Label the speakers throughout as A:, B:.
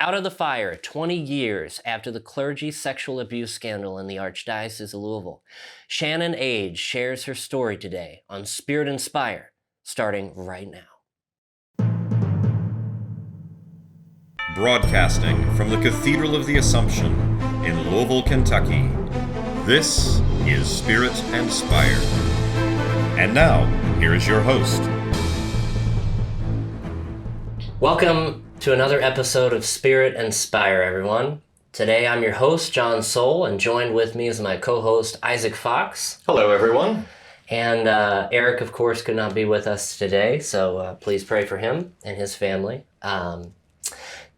A: Out of the fire 20 years after the clergy sexual abuse scandal in the Archdiocese of Louisville, Shannon Age shares her story today on Spirit Inspire, starting right now.
B: Broadcasting from the Cathedral of the Assumption in Louisville, Kentucky, this is Spirit Inspire. And now, here is your host.
A: Welcome to another episode of Spirit Inspire, everyone. Today I'm your host, John Soule, and joined with me is my co-host, Isaac Fox.
C: Hello, everyone.
A: And Eric, of course, could not be with us today, so please pray for him and his family.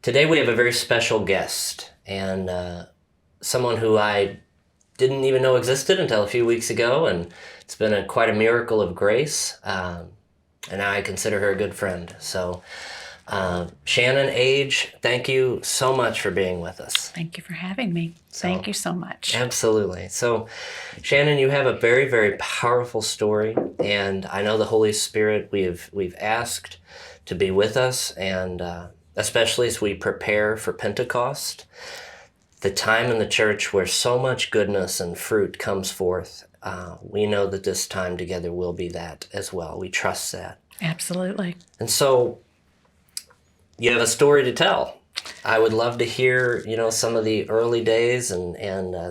A: Today we have a very special guest, and someone who I didn't even know existed until a few weeks ago, and it's been quite a miracle of grace, and now I consider her a good friend. So Shannon Age, thank you so much for being with us.
D: Thank you for having me. Thank you so much.
A: Absolutely. So, Shannon, you have a very, very powerful story, and I know the Holy Spirit we've asked to be with us, and especially as we prepare for Pentecost, the time in the church where so much goodness and fruit comes forth. We know that this time together will be that as well. We trust that.
D: Absolutely.
A: And so, you have a story to tell. I would love to hear, some of the early days and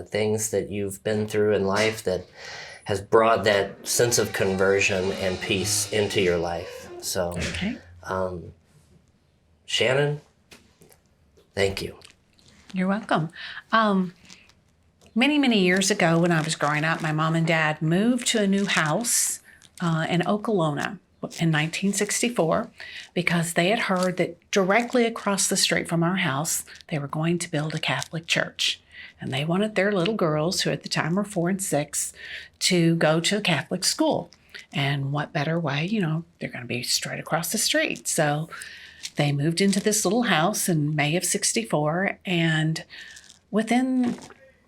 A: things that you've been through in life that has brought that sense of conversion and peace into your life. So,
D: okay.
A: Shannon, thank you.
D: You're welcome. Many, many years ago when I was growing up, my mom and dad moved to a new house in Okolona in 1964 because they had heard that directly across the street from our house, they were going to build a Catholic church. And they wanted their little girls, who at the time were 4 and 6, to go to a Catholic school. And what better way, they're going to be straight across the street. So they moved into this little house in May of 64. And within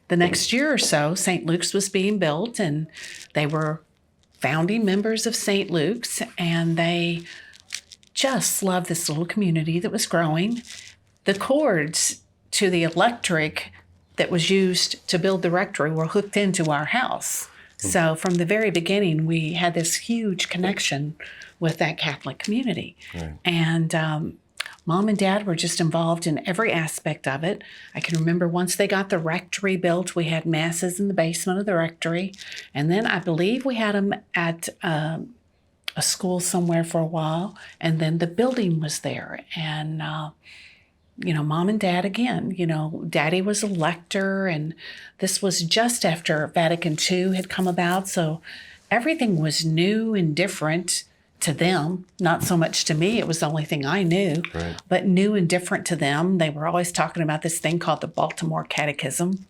D: the next year or so, St. Luke's was being built, and they were founding members of St. Luke's, and they just loved this little community that was growing. The cords to the electric that was used to build the rectory were hooked into our house. So from the very beginning, we had this huge connection with that Catholic community. Right. And Mom and Dad were just involved in every aspect of it. I can remember once they got the rectory built, we had masses in the basement of the rectory. And then I believe we had them at a school somewhere for a while. And then the building was there. And, Mom and Dad again, Daddy was a lector. And this was just after Vatican II had come about. So everything was new and different to them, not so much to me. It was the only thing I knew, right. But new and different to them. They were always talking about this thing called the Baltimore Catechism.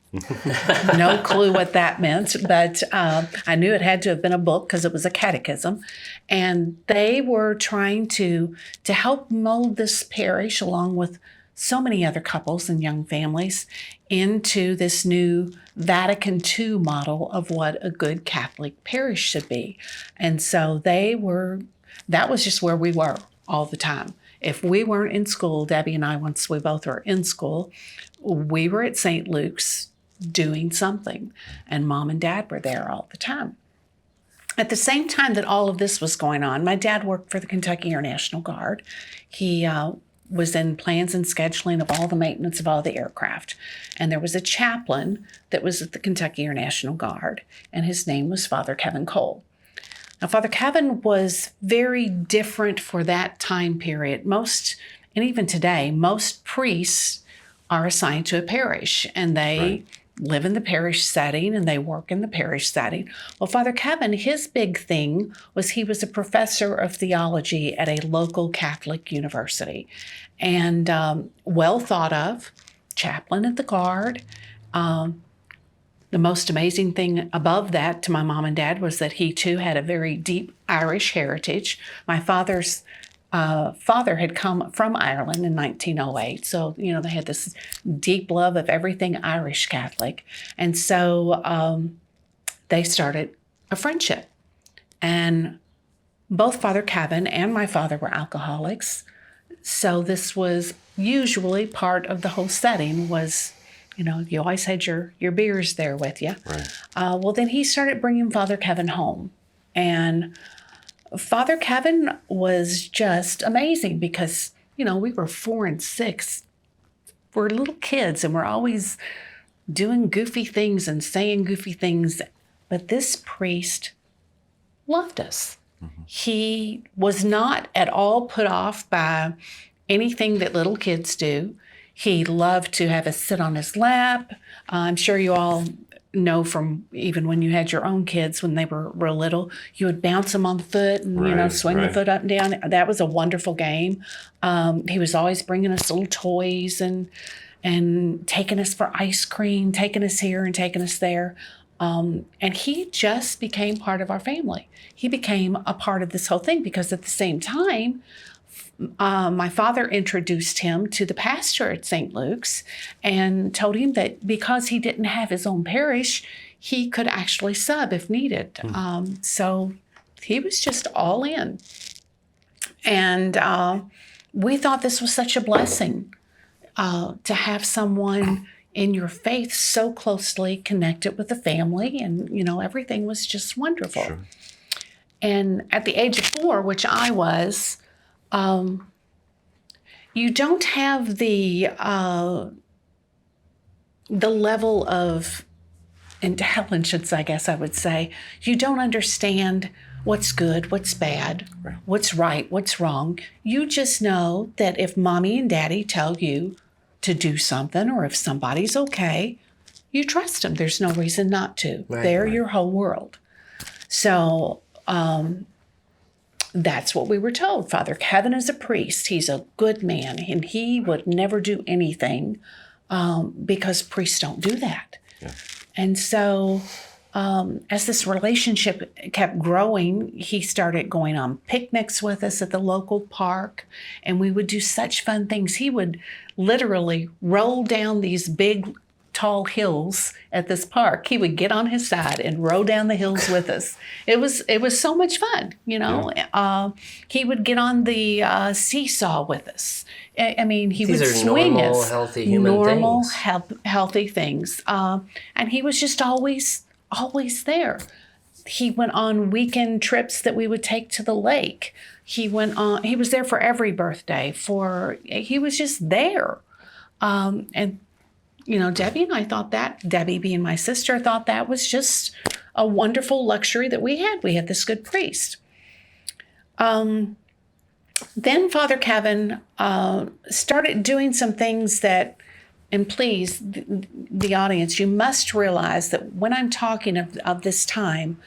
D: No clue what that meant, but I knew it had to have been a book because it was a catechism. And they were trying to help mold this parish, along with so many other couples and young families, into this new Vatican II model of what a good Catholic parish should be. And so that was just where we were all the time. If we weren't in school, Debbie and I, once we both were in school, we were at St. Luke's doing something, and Mom and Dad were there all the time. At the same time that all of this was going on, my dad worked for the Kentucky Air National Guard. He was in plans and scheduling of all the maintenance of all the aircraft. And there was a chaplain that was at the Kentucky Air National Guard, and his name was Father Kevin Cole. Now, Father Kevin was very different for that time period. And even today, most priests are assigned to a parish, and they live in the parish setting and they work in the parish setting. Well, Father Kevin, his big thing was he was a professor of theology at a local Catholic university, and well thought of, chaplain at the Guard. The most amazing thing above that to my mom and dad was that he too had a very deep Irish heritage. My father's father had come from Ireland in 1908. So, they had this deep love of everything Irish Catholic. And so they started a friendship. And both Father Kevin and my father were alcoholics. So this was usually part of the whole setting was, you always had your beers there with you.
B: Right.
D: Well, then he started bringing Father Kevin home. And Father Kevin was just amazing because, we were 4 and 6. We're little kids and we're always doing goofy things and saying goofy things. But this priest loved us. Mm-hmm. He was not at all put off by anything that little kids do. He loved to have us sit on his lap. I'm sure you all know from even when you had your own kids when they were real little, you would bounce them on the foot and, swing the foot up and down. That was a wonderful game. He was always bringing us little toys and taking us for ice cream, taking us here and taking us there. And he just became part of our family. He became a part of this whole thing because at the same time, my father introduced him to the pastor at St. Luke's and told him that because he didn't have his own parish, he could actually sub if needed. So he was just all in. And we thought this was such a blessing to have someone in your faith so closely connected with the family. And, everything was just wonderful. Sure. And at the age of 4, which I was, you don't have the level of intelligence, I guess I would say. You don't understand what's good, what's bad, what's right, what's wrong. You just know that if mommy and daddy tell you to do something or if somebody's okay, you trust them. There's no reason not to. They're your whole world. So, that's what we were told. Father Kevin is a priest. He's a good man, and he would never do anything because priests don't do that. Yeah. And so as this relationship kept growing, he started going on picnics with us at the local park, and we would do such fun things. He would literally roll down these big tall hills at this park. He would get on his side and row down the hills with us. It was so much fun, Yeah. He would get on the seesaw with us. I mean, he would swing us.
A: Healthy human things.
D: Healthy things. And he was just always there. He went on weekend trips that we would take to the lake. He was there for every birthday. He was just there. And Debbie and I thought that, Debbie being my sister, thought that was just a wonderful luxury that we had. We had this good priest. Then Father Kevin started doing some things that, and please, the audience, you must realize that when I'm talking of this time,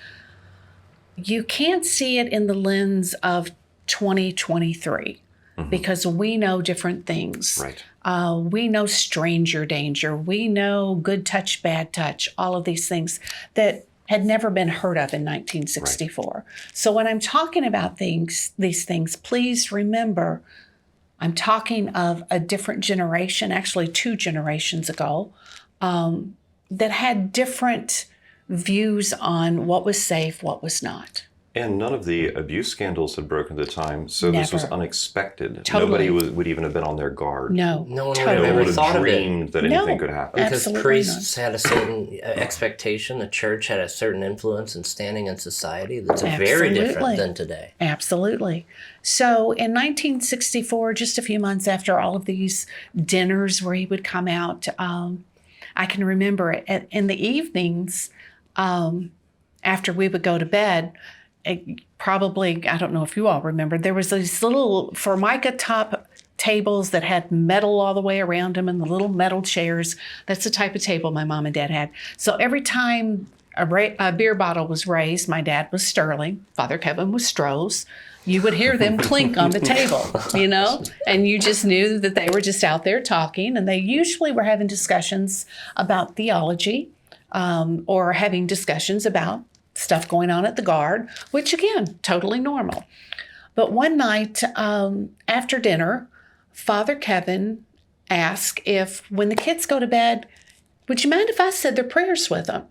D: you can't see it in the lens of 2023. Mm-hmm. Because we know different things.
B: Right.
D: We know stranger danger. We know good touch, bad touch, all of these things that had never been heard of in 1964. Right. So when I'm talking about these things, please remember, I'm talking of a different generation, actually 2 generations ago, that had different views on what was safe, what was not.
B: And none of the abuse scandals had broken at the time, so
D: Never.
B: This was unexpected.
D: Totally.
B: Nobody would even have been on their guard.
D: No
A: one would
D: totally.
A: have ever
B: would
A: thought
B: have
A: of it.
B: dreamed that anything could happen.
A: Because
D: Absolutely
A: priests had a certain expectation, the church had a certain influence and standing in society that's very different than today.
D: Absolutely. So in 1964, just a few months after all of these dinners where he would come out, I can remember in the evenings after we would go to bed, probably, I don't know if you all remember, there was these little Formica top tables that had metal all the way around them and the little metal chairs. That's the type of table my mom and dad had. So every time a beer bottle was raised, my dad was Sterling, Father Kevin was Stroh's, you would hear them clink on the table, and you just knew that they were just out there talking, and they usually were having discussions about theology or having discussions about stuff going on at the guard, which again, totally normal. But one night after dinner, Father Kevin asked if when the kids go to bed, would you mind if I said their prayers with them?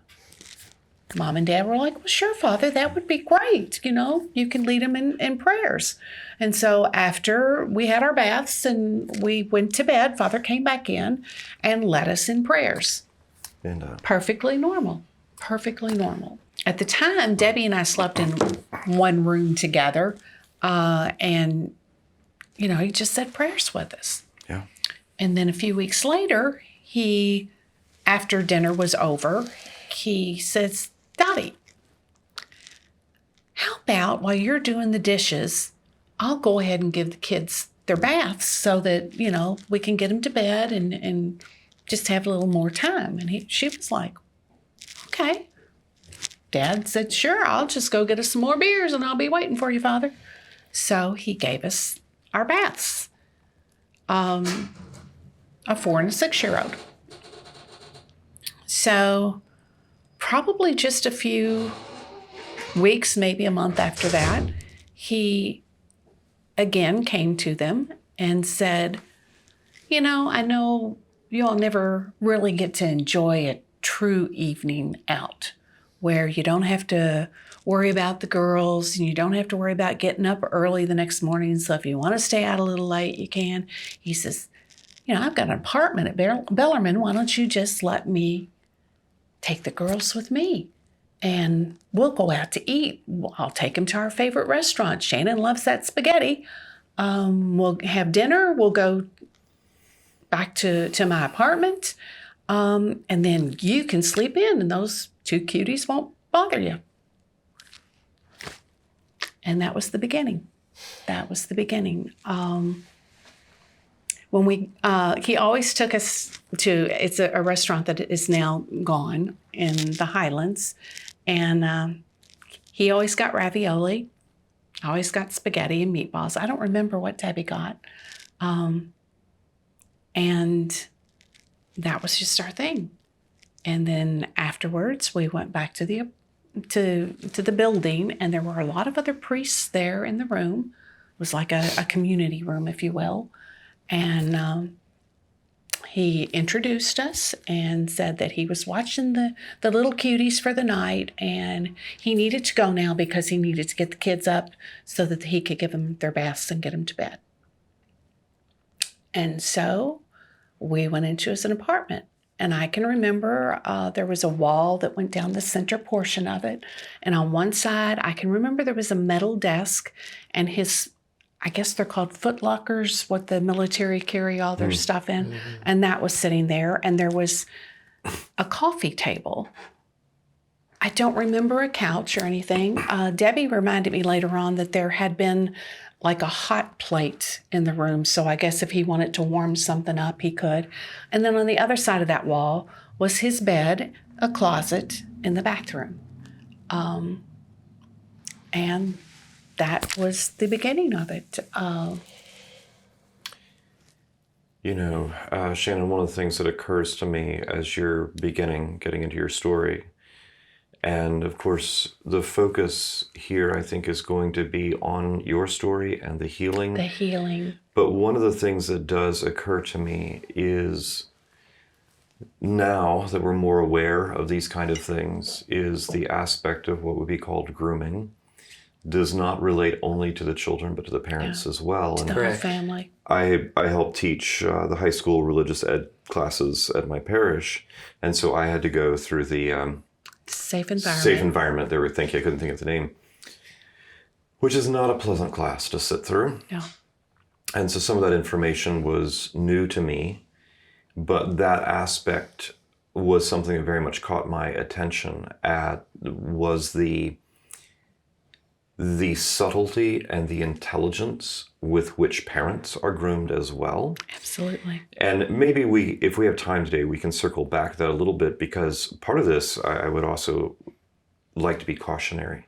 D: Mom and Dad were like, well, sure, Father, that would be great. You can lead them in prayers. And so after we had our baths and we went to bed, Father came back in and led us in prayers.
B: And
D: Perfectly normal. Perfectly normal. At the time, Debbie and I slept in one room together. And, he just said prayers with us.
B: yeah.
D: And then a few weeks later, after dinner was over, he says, Dottie, how about while you're doing the dishes, I'll go ahead and give the kids their baths so that, we can get them to bed and just have a little more time. And she was like, okay. Dad said, sure, I'll just go get us some more beers and I'll be waiting for you, Father. So he gave us our baths, a 4 and a 6-year-old. So probably just a few weeks, maybe a month after that, he again came to them and said, I know you all never really get to enjoy a true evening out where you don't have to worry about the girls and you don't have to worry about getting up early the next morning. So if you want to stay out a little late, you can. He says, I've got an apartment at Bellarmine. Why don't you just let me take the girls with me and we'll go out to eat. I'll take them to our favorite restaurant. Shannon loves that spaghetti. We'll have dinner. We'll go back to my apartment. And then you can sleep in and those 2 cuties won't bother you. And that was the beginning. When he always took us to, it's a restaurant that is now gone in the Highlands. And he always got ravioli. I always got spaghetti and meatballs. I don't remember what Debbie got. And that was just our thing. And then afterwards, we went back to the building, and there were a lot of other priests there in the room. It was like a community room, if you will. And he introduced us and said that he was watching the little cuties for the night, and he needed to go now because he needed to get the kids up so that he could give them their baths and get them to bed. And so we went into an apartment. And I can remember there was a wall that went down the center portion of it. And on one side, I can remember there was a metal desk and I guess they're called foot lockers, what the military carry all their stuff in. Mm-hmm. And that was sitting there. And there was a coffee table. I don't remember a couch or anything. Debbie reminded me later on that there had been like a hot plate in the room. So I guess if he wanted to warm something up, he could. And then on the other side of that wall was his bed, a closet in the bathroom. And that was the beginning of it.
B: Shannon, one of the things that occurs to me as you're getting into your story, and of course, the focus here, I think, is going to be on your story and the healing.
D: The healing.
B: But one of the things that does occur to me is, now that we're more aware of these kind of things, is the aspect of what would be called grooming does not relate only to the children, but to the parents as well.
D: To the whole family.
B: I help teach the high school religious ed classes at my parish, and so I had to go through the
D: Safe environment.
B: Safe environment. They were thinking, I couldn't think of the name, which is not a pleasant class to sit through.
D: No.
B: And so some of that information was new to me, but that aspect was something that very much caught my attention. Was the subtlety and the intelligence with which parents are groomed as well.
D: Absolutely.
B: And maybe if we have time today, we can circle back that a little bit, because part of this I would also like to be cautionary.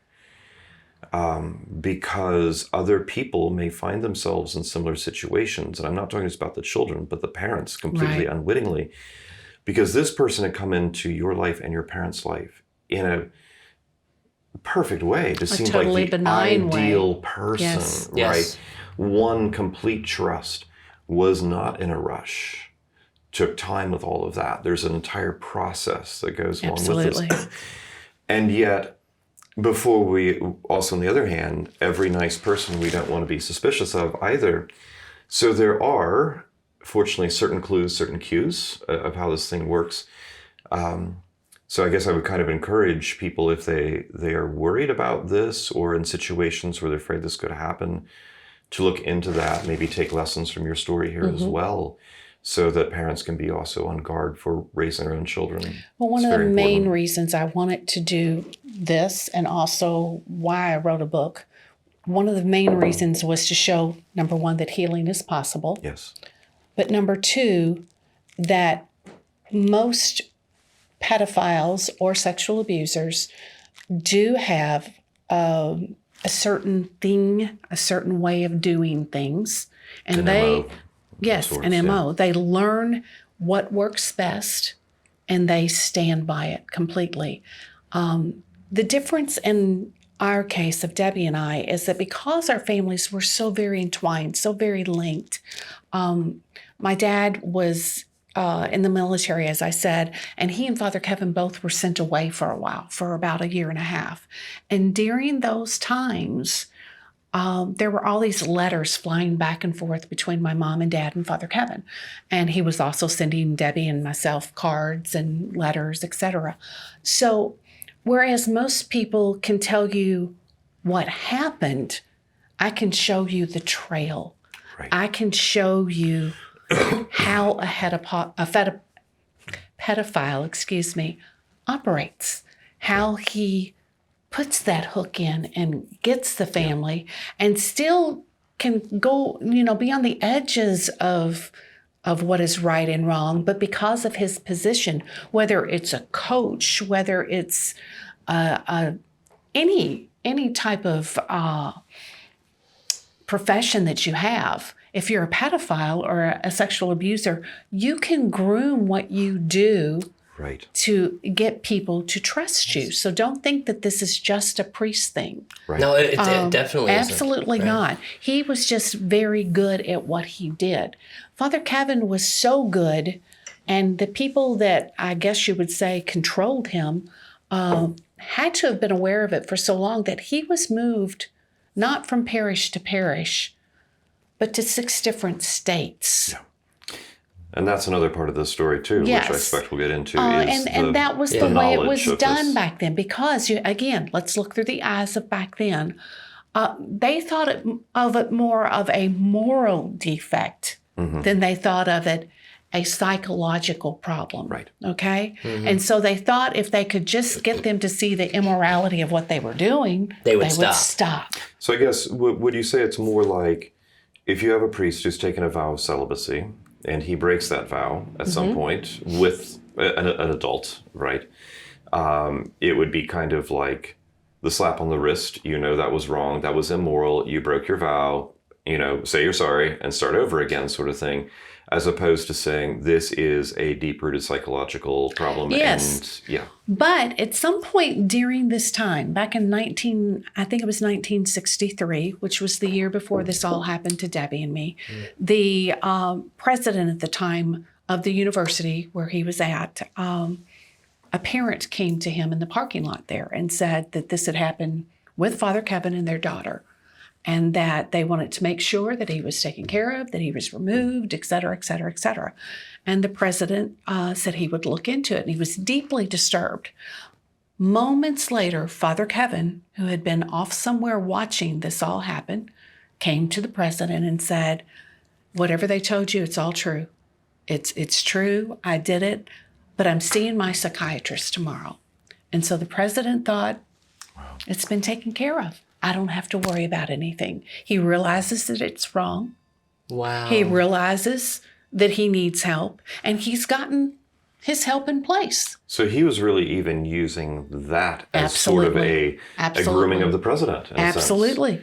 B: Because other people may find themselves in similar situations. And I'm not talking just about the children, but the parents completely unwittingly. Because this person had come into your life and your parents' life in a perfect way. Just seemed
D: totally
B: like the
D: benign
B: ideal
D: way.
B: person,
A: Yes.
B: right? One complete trust, was not in a rush, took time with all of that. There's an entire process that goes along with this.
C: And yet, before we, also on the other hand, every nice person we don't want to be suspicious of either. So there are, fortunately, certain clues, certain cues of how this thing works. So I guess I would kind of encourage people, if they are worried about this or in situations where they're afraid this could happen, to look into that, maybe take lessons from your story here as well, so that parents can be also on guard for raising their own children.
D: Well, one of the main reasons I wanted to do this, and also why I wrote a book, one of the main reasons was to show, number one, that healing is possible.
C: Yes.
D: But number two, that most pedophiles or sexual abusers do have a certain thing, a certain way of doing things. And they, yes, an MO. Yeah. They learn what works best and they stand by it completely. The difference in our case of Debbie and I is that because our families were so very entwined, so very linked, my dad was in the military, as I said, and he and Father Kevin both were sent away for a while, for about 1.5 years. And during those times, there were all these letters flying back and forth between my mom and dad and Father Kevin. And he was also sending Debbie and myself cards and letters, etc. So whereas most people can tell you what happened, I can show you the trail. Right. I can show you how a pedophile, operates, how he puts that hook in and gets the family and still can go, be on the edges of what is right and wrong, but because of his position, whether it's a coach, whether it's any type of profession that you have, if you're a pedophile or a sexual abuser, you can groom what you do to get people to trust you. So don't think that this is just a priest thing.
A: Right. No, it definitely isn't.
D: Absolutely not. He was just very good at what he did. Father Kevin was so good, and the people that I guess you would say controlled him had to have been aware of it for so long that he was moved not from parish to parish, but to 6 different states.
C: Yeah. And that's another part of the story too, which I expect we'll get into.
D: And that was the way it was done back then, because let's look through the eyes of back then. They thought of it more of a moral defect than they thought of it a psychological problem. Right. Okay? Mm-hmm. And so they thought if they could just get them to see the immorality of what they were doing, they would stop.
C: So I guess, would you say it's more like, if you have a priest who's taken a vow of celibacy and he breaks that vow at some point with an adult, right? It would be kind of like the slap on the wrist. That was wrong. That was immoral. You broke your vow. Say you're sorry and start over again, sort of thing. As opposed to saying this is a deep-rooted psychological problem.
D: Yes. But at some point during this time, back in 1963, which was the year before this all happened to Debbie and me, the president at the time of the university where he was at, a parent came to him in the parking lot there and said that this had happened with Father Kevin and their daughter, and that they wanted to make sure that he was taken care of, that he was removed, et cetera, et cetera, et cetera. And the president said he would look into it, and he was deeply disturbed. Moments later, Father Kevin, who had been off somewhere watching this all happen, came to the president and said, whatever they told you, it's all true. It's true, I did it, but I'm seeing my psychiatrist tomorrow. And so the president thought, it's been taken care of. I don't have to worry about anything. He realizes that it's wrong.
A: Wow.
D: He realizes that he needs help, and he's gotten his help in place.
C: So he was really even using that as sort of a grooming of the president.
D: Absolutely.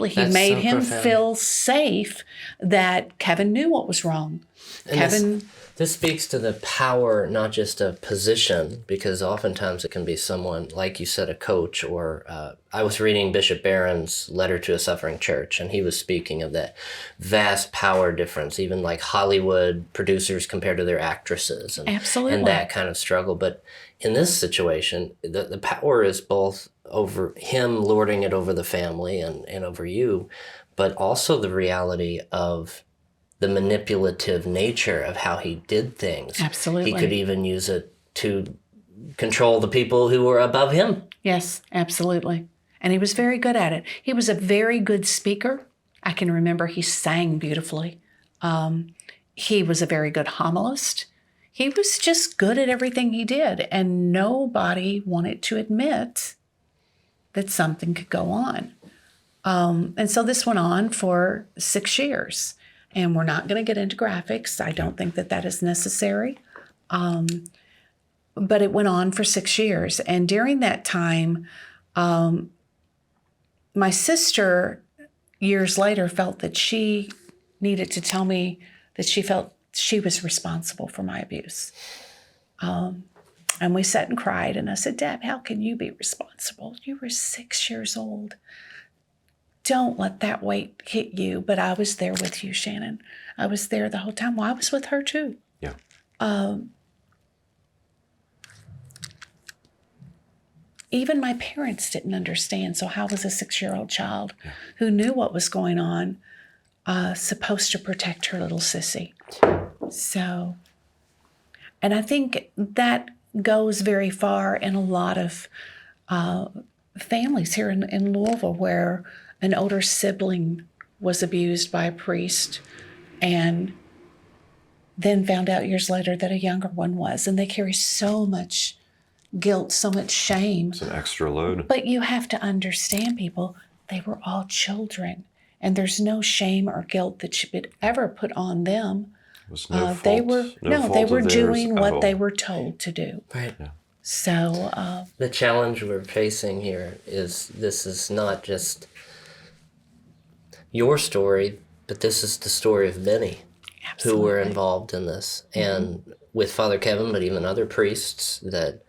D: He made him feel safe that Kevin knew what was wrong.
A: And this speaks to the power, not just of position, because oftentimes it can be someone, like you said, a coach, or I was reading Bishop Barron's Letter to a Suffering Church, and he was speaking of that vast power difference, even like Hollywood producers compared to their actresses. And,
D: Absolutely.
A: And that kind of struggle. struggle. But in this situation, the power is both over him lording it over the family and over you, but also the reality of the manipulative nature of how he did things.
D: Absolutely.
A: He could even use it to control the people who were above him.
D: Yes, absolutely. And he was very good at it. He was a very good speaker. I can remember he sang beautifully. He was a very good homilist. He was just good at everything he did, and nobody wanted to admit that something could go on. And so this went on for 6 years, and we're not going to get into graphics. I don't think that is necessary. But it went on for 6 years, and during that time, my sister, years later, felt that she needed to tell me that she felt she was responsible for my abuse. And we sat and cried, and I said, Deb, how can you be responsible? You were 6 years old. Don't let that weight hit you. But I was there with you, Shannon. I was there the whole time. Well, I was with her too.
C: Yeah.
D: Even my parents didn't understand. So how was a 6-year-old child who knew what was going on supposed to protect her little sissy? So, and I think that goes very far in a lot of families here in Louisville, where an older sibling was abused by a priest and then found out years later that a younger one was. And they carry so much guilt, so much shame.
C: It's an extra load.
D: But you have to understand, people, they were all children. And there's no shame or guilt that should be ever put on them.
C: It was no fault.
D: They were doing what
C: all.
D: they were told to do.
A: Right.
C: Yeah.
D: So
A: the challenge we're facing here is this is not just your story, but this is the story of many who were involved in this. And with Father Kevin, but even other priests that,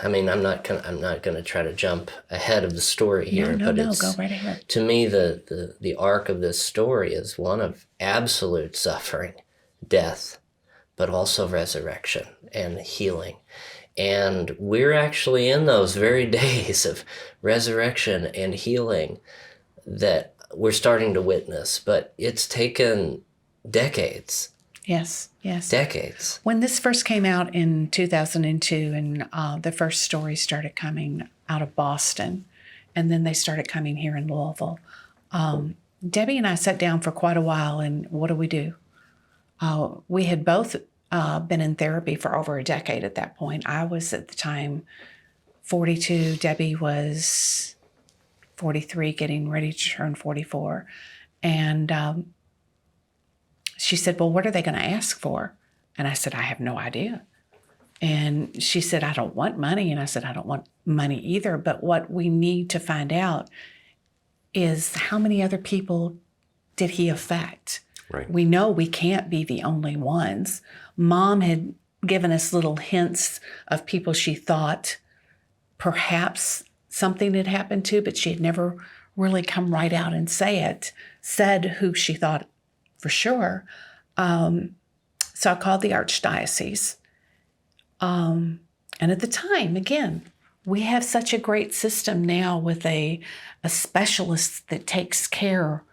A: I mean, I'm not gonna try to jump ahead of the story here,
D: No,
A: it's,
D: go right ahead.
A: To me, the arc of this story is one of absolute suffering, death, but also resurrection and healing. And we're actually in those very days of resurrection and healing that we're starting to witness, but it's taken decades.
D: Yes.
A: Decades.
D: When this first came out in 2002, and the first stories started coming out of Boston, and then they started coming here in Louisville, Debbie and I sat down for quite a while, and what do? We had both been in therapy for over a decade at that point. I was at the time 42. Debbie was 43, getting ready to turn 44. And she said, well, what are they going to ask for? And I said, I have no idea. And she said, I don't want money. And I said, I don't want money either. But what we need to find out is how many other people did he affect?
C: Right.
D: We know we can't be the only ones. Mom had given us little hints of people she thought perhaps something had happened to, but she had never really come right out and said who she thought for sure. So I called the Archdiocese. And at the time, again, we have such a great system now with a specialist that takes care,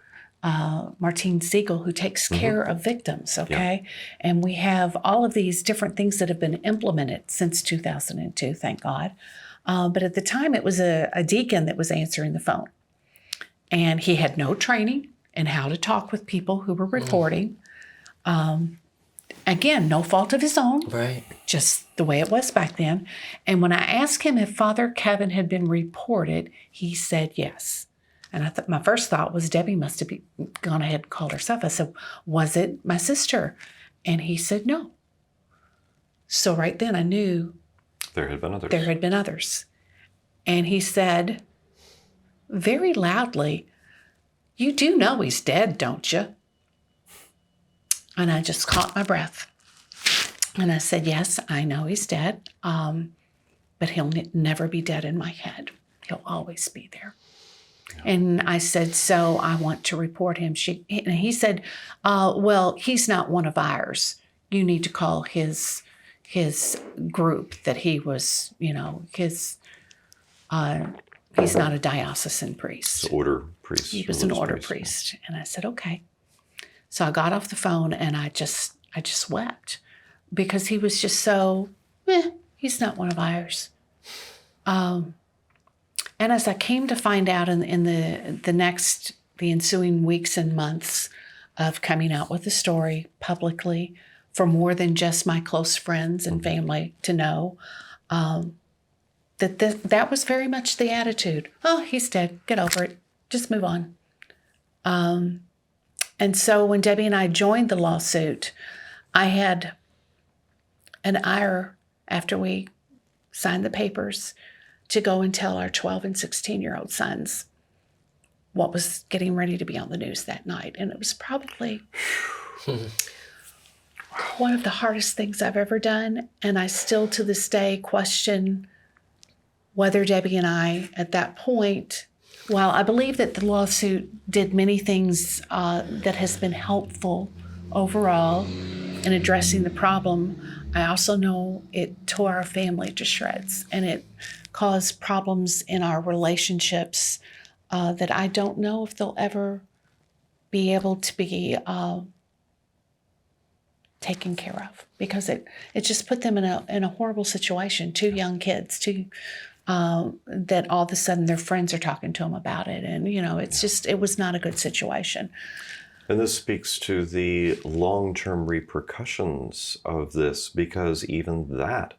D: Martine Siegel, who takes care of victims, okay? Yeah. And we have all of these different things that have been implemented since 2002, thank God. But at the time, it was a deacon that was answering the phone. And he had no training in how to talk with people who were reporting. Again, no fault of his own.
A: Right. Just
D: the way it was back then. And when I asked him if Father Kevin had been reported, he said yes. And I thought, my first thought was Debbie must have gone ahead and called herself. I said, was it my sister? And he said no. So right then I knew
C: there had been others.
D: And he said very loudly, you do know he's dead, don't you? And I just caught my breath. And I said, yes, I know he's dead, but he'll never be dead in my head. He'll always be there. Yeah. And I said, so I want to report him. And he said, well, he's not one of ours. You need to call his group that he was, he's not a diocesan priest.
C: Order priest.
D: He was an order priest. And I said, okay. So I got off the phone and I just wept because he was just so, he's not one of ours. And as I came to find out in the ensuing weeks and months of coming out with the story publicly for more than just my close friends and family to know, that was very much the attitude. Oh, he's dead. Get over it. Just move on. And so when Debbie and I joined the lawsuit, I had an hour after we signed the papers to go and tell our 12 and 16-year-old sons what was getting ready to be on the news that night. And it was probably one of the hardest things I've ever done. And I still to this day question whether Debbie and I at that point, while I believe that the lawsuit did many things that has been helpful overall in addressing the problem, I also know it tore our family to shreds, and it caused problems in our relationships that I don't know if they'll ever be able to be taken care of, because it just put them in a horrible situation. Two young kids, that all of a sudden their friends are talking to them about it, and it was not a good situation.
C: And this speaks to the long-term repercussions of this, because even that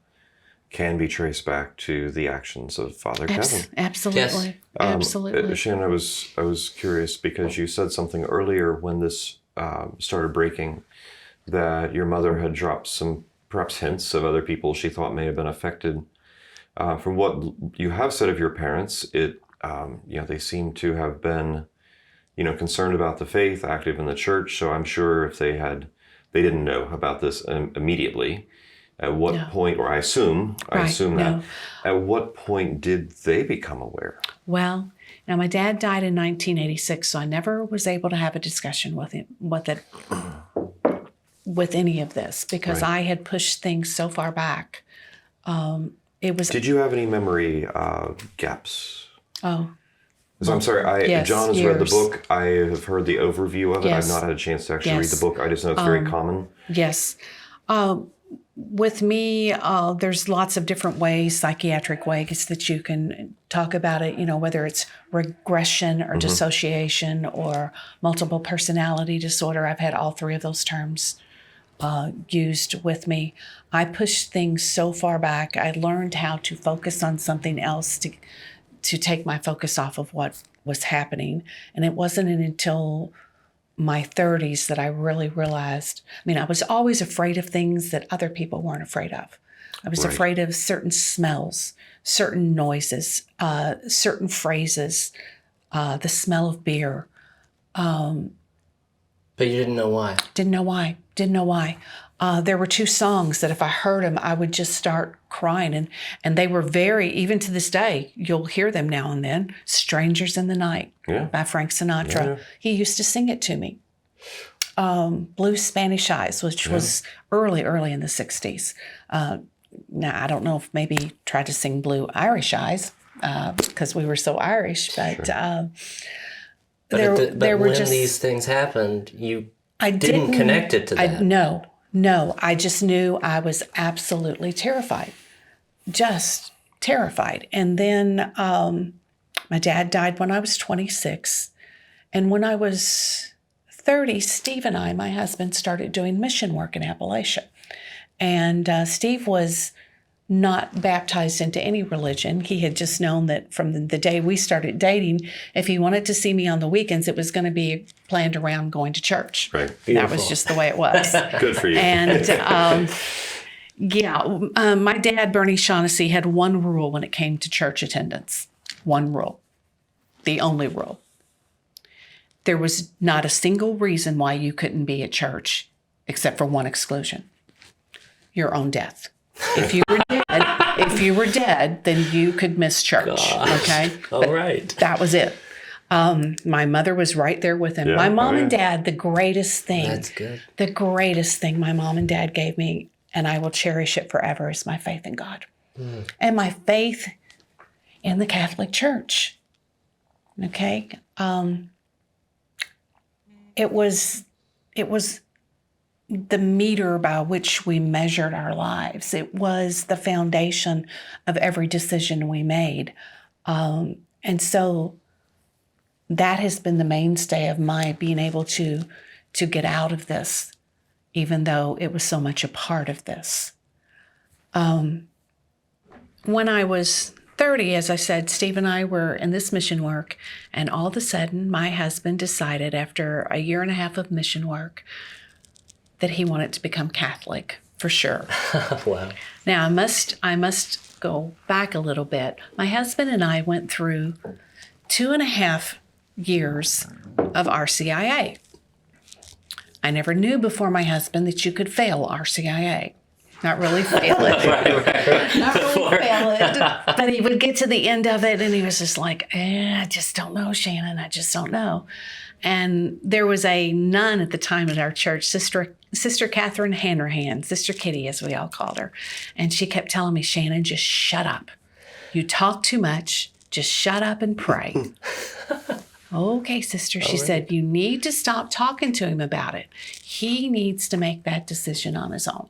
C: can be traced back to the actions of Father Kevin.
D: Absolutely. Yes. Absolutely.
C: Shannon, I was curious because you said something earlier when this started breaking, that your mother had dropped some perhaps hints of other people she thought may have been affected. From what you have said of your parents, they seem to have been, concerned about the faith, active in the church. So I'm sure if they didn't know about this immediately. At what point, or I assume that, at what point did they become aware?
D: Well, now my dad died in 1986, so I never was able to have a discussion with him, with any of this, because I had pushed things so far back. Did you have any memory gaps? Oh. So I'm sorry, John has read the book. I have heard the overview of it. Yes. I've not had a chance to actually read the book. I just know it's very common. Yes. With me, there's lots of different ways, psychiatric ways that you can talk about it, whether it's regression or dissociation or multiple personality disorder. I've had all three of those terms used with me. I pushed things so far back. I learned how to focus on something else to take my focus off of what was happening. And it wasn't until my 30s that I really realized, I was always afraid of things that other people weren't afraid of. I was afraid of certain smells, certain noises, certain phrases, the smell of beer.
A: But you didn't know why?
D: Didn't know why. There were two songs that if I heard them, I would just start crying. And they were even to this day, you'll hear them now and then. Strangers in the Night by Frank Sinatra. Yeah. He used to sing it to me. Blue Spanish Eyes, which was early in the 60s. Now, I don't know if maybe tried to sing Blue Irish Eyes because we were so Irish, but... Sure.
A: But when these things happened, I didn't connect it to that.
D: No. I just knew I was absolutely terrified. Just terrified. And then my dad died when I was 26. And when I was 30, Steve and I, my husband, started doing mission work in Appalachia. And Steve was not baptized into any religion. He had just known that from the day we started dating, if he wanted to see me on the weekends, it was going to be planned around going to church. Right. That was just the way it was. Good for you. And my dad, Bernie Shaughnessy, had one rule when it came to church attendance. One rule. The only rule. There was not a single reason why you couldn't be at church except for one exclusion. Your own death. If you were dead, then you could miss church. Gosh. Okay. All right. That was it. My mother was right there with him. Yeah, my mom and dad, the greatest thing. That's good. The greatest thing my mom and dad gave me and I will cherish it forever, is my faith in God and my faith in the Catholic Church. Okay? It was the meter by which we measured our lives. It was the foundation of every decision we made. And so that has been the mainstay of my being able to get out of this, even though it was so much a part of this. When I was 30, as I said, Steve and I were in this mission work, and all of a sudden my husband decided after a year and a half of mission work that he wanted to become Catholic for sure.
A: Wow.
D: Now I must go back a little bit. My husband and I went through 2.5 years of RCIA. I never knew before my husband that you could fail RCIA. Not really fail it.
A: Right.
D: Not really fail it. But he would get to the end of it and he was just like, I just don't know, Shannon. I just don't know. And there was a nun at the time at our church, Sister Catherine Hanrahan, Sister Kitty, as we all called her. And she kept telling me, Shannon, just shut up. You talk too much. Just shut up and pray. Okay, sister, she said, you need to stop talking to him about it. He needs to make that decision on his own.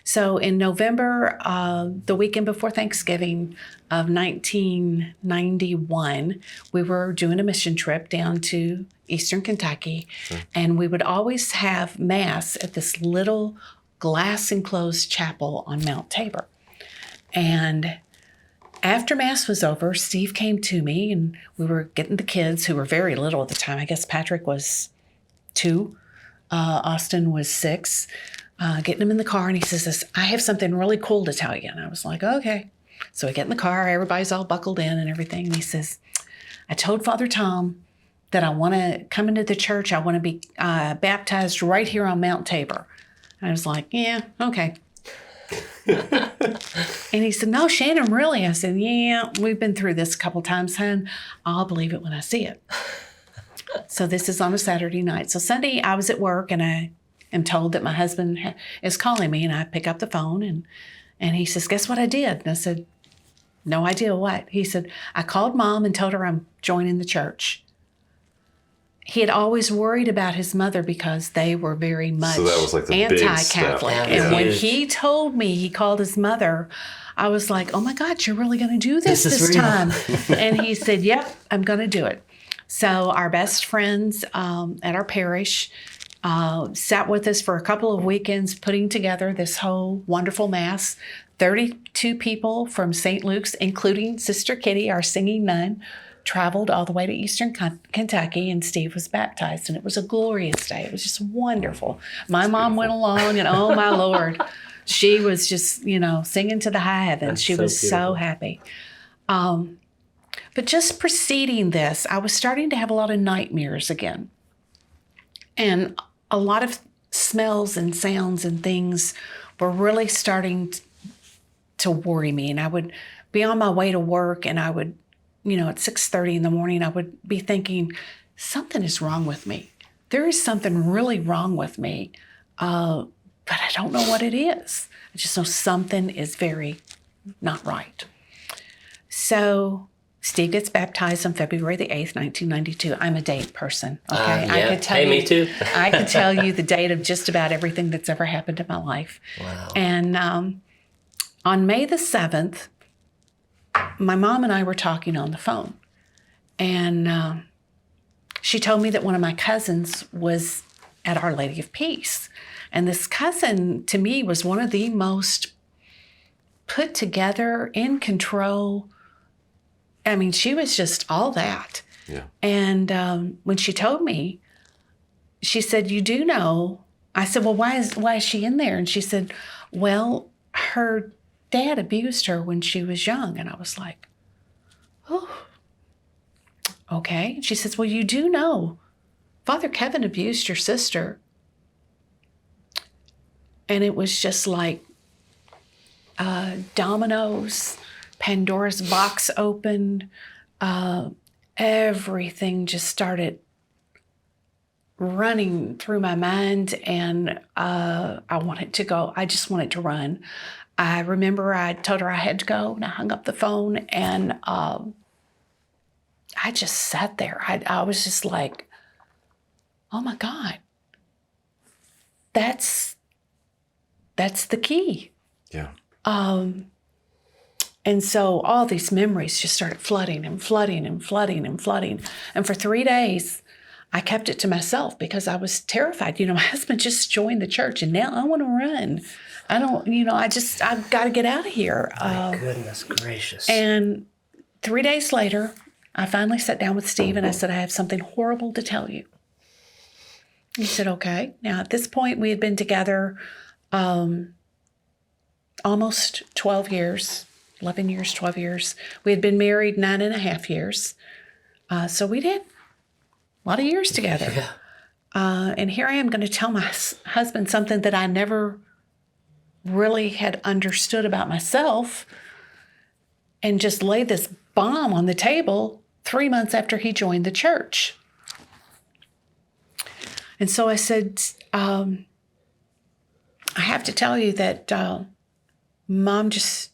D: So in November, the weekend before Thanksgiving of 1991, we were doing a mission trip down to Eastern Kentucky, and we would always have Mass at this little glass-enclosed chapel on Mount Tabor. And after Mass was over, Steve came to me, and we were getting the kids, who were very little at the time. I guess Patrick was 2, Austin was 6, getting them in the car, and he says, I have something really cool to tell you. And I was like, okay. So we get in the car, everybody's all buckled in and everything, and he says, I told Father Tom that I want to come into the church. I want to be baptized right here on Mount Tabor. And I was like, yeah, okay. And he said, no, Shannon, really? I said, yeah, we've been through this a couple times, hon. I'll believe it when I see it. So this is on a Saturday night. So Sunday I was at work and I am told that my husband is calling me, and I pick up the phone and he says, guess what I did? And I said, no idea what. He said, I called Mom and told her I'm joining the church. He had always worried about his mother because they were very much
C: So that was like the big
D: anti-Catholic.
C: step.
D: And when
A: Huge.
D: he told me he called his mother, I was like, oh my God, you're really going to do
A: This is
D: this
A: real.
D: time? And he said, yep, I'm going to do it. So our best friends at our parish sat with us for a couple of weekends putting together this whole wonderful Mass. 32 people from St. Luke's, including Sister Kitty, our singing nun, traveled all the way to Eastern Kentucky, and Steve was baptized, and it was a glorious day. It was just wonderful. My mom went along, and oh my Lord, she was just, singing to the high heavens.
A: That's
D: She
A: so
D: was
A: beautiful.
D: so happy. But just preceding this, I was starting to have a lot of nightmares again. And a lot of smells and sounds and things were really starting to worry me. And I would be on my way to work, and I would, at 6:30 in the morning, I would be thinking, something is wrong with me. There is something really wrong with me, but I don't know what it is. I just know something is very not right. So Steve gets baptized on February the 8th, 1992. I'm a date person, okay?
A: Yeah.
D: I could tell
A: Hey,
D: you,
A: me too.
D: I could tell you the date of just about everything that's ever happened in my life.
A: Wow.
D: And on May the 7th, my mom and I were talking on the phone, and she told me that one of my cousins was at Our Lady of Peace. And this cousin, to me, was one of the most put together, in control. I mean, she was just all that.
C: Yeah.
D: And when she told me, she said, you do know. I said, well, why is she in there? And she said, well, her dad abused her when she was young. And I was like, oh, okay. And she says, well, you do know Father Kevin abused your sister. And it was just like dominoes, Pandora's box opened, everything just started running through my mind, and I wanted to go. I just wanted to run. I remember I told her I had to go, and I hung up the phone, and I just sat there. I was just like, oh my God, that's the key.
C: Yeah.
D: And so all these memories just started flooding and flooding and flooding and flooding. And for 3 days, I kept it to myself because I was terrified. My husband just joined the church, and now I want to run. I don't, I've got to get out of here.
A: My goodness gracious.
D: And 3 days later, I finally sat down with Steve and I said, I have something horrible to tell you. He said, okay. Now, at this point, we had been together almost 12 years, 11 years, 12 years. We had been married 9.5 years. So we did a lot of years together.
A: Yeah.
D: And here I am going to tell my husband something that I never really had understood about myself, and just lay this bomb on the table 3 months after he joined the church. And so I said, I have to tell you that Mom just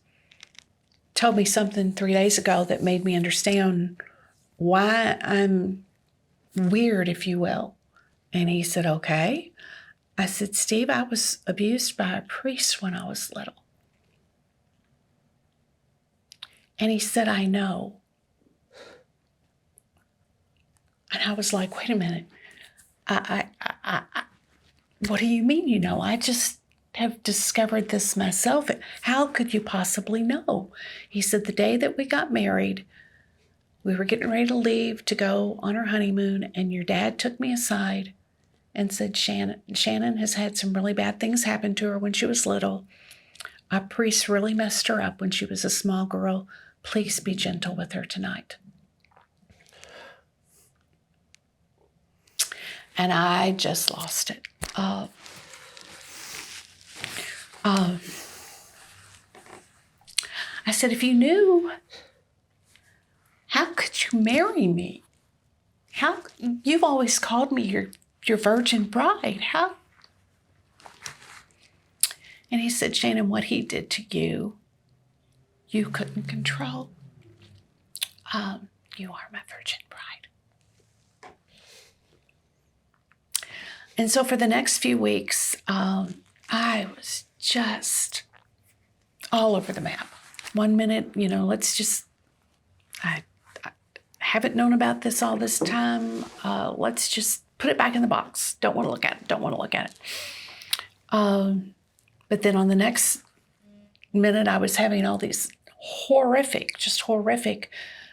D: told me something 3 days ago that made me understand why I'm weird, if you will. And he said, okay. I said, Steve, I was abused by a priest when I was little. And he said, I know. And I was like, wait a minute. What do you mean you know? I just have discovered this myself. How could you possibly know? He said, the day that we got married, we were getting ready to leave to go on our honeymoon, and your dad took me aside and said, Shannon has had some really bad things happen to her when she was little. A priest really messed her up when she was a small girl. Please be gentle with her tonight. And I just lost it. I said, if you knew, how could you marry me? You've always called me your virgin bride. How? And he said, Shannon, what he did to you, you couldn't control. You are my virgin bride. And so for the next few weeks, I was just all over the map. 1 minute, I haven't known about this all this time. Let's just put it back in the box. Don't want to look at it. But then on the next minute, I was having all these horrific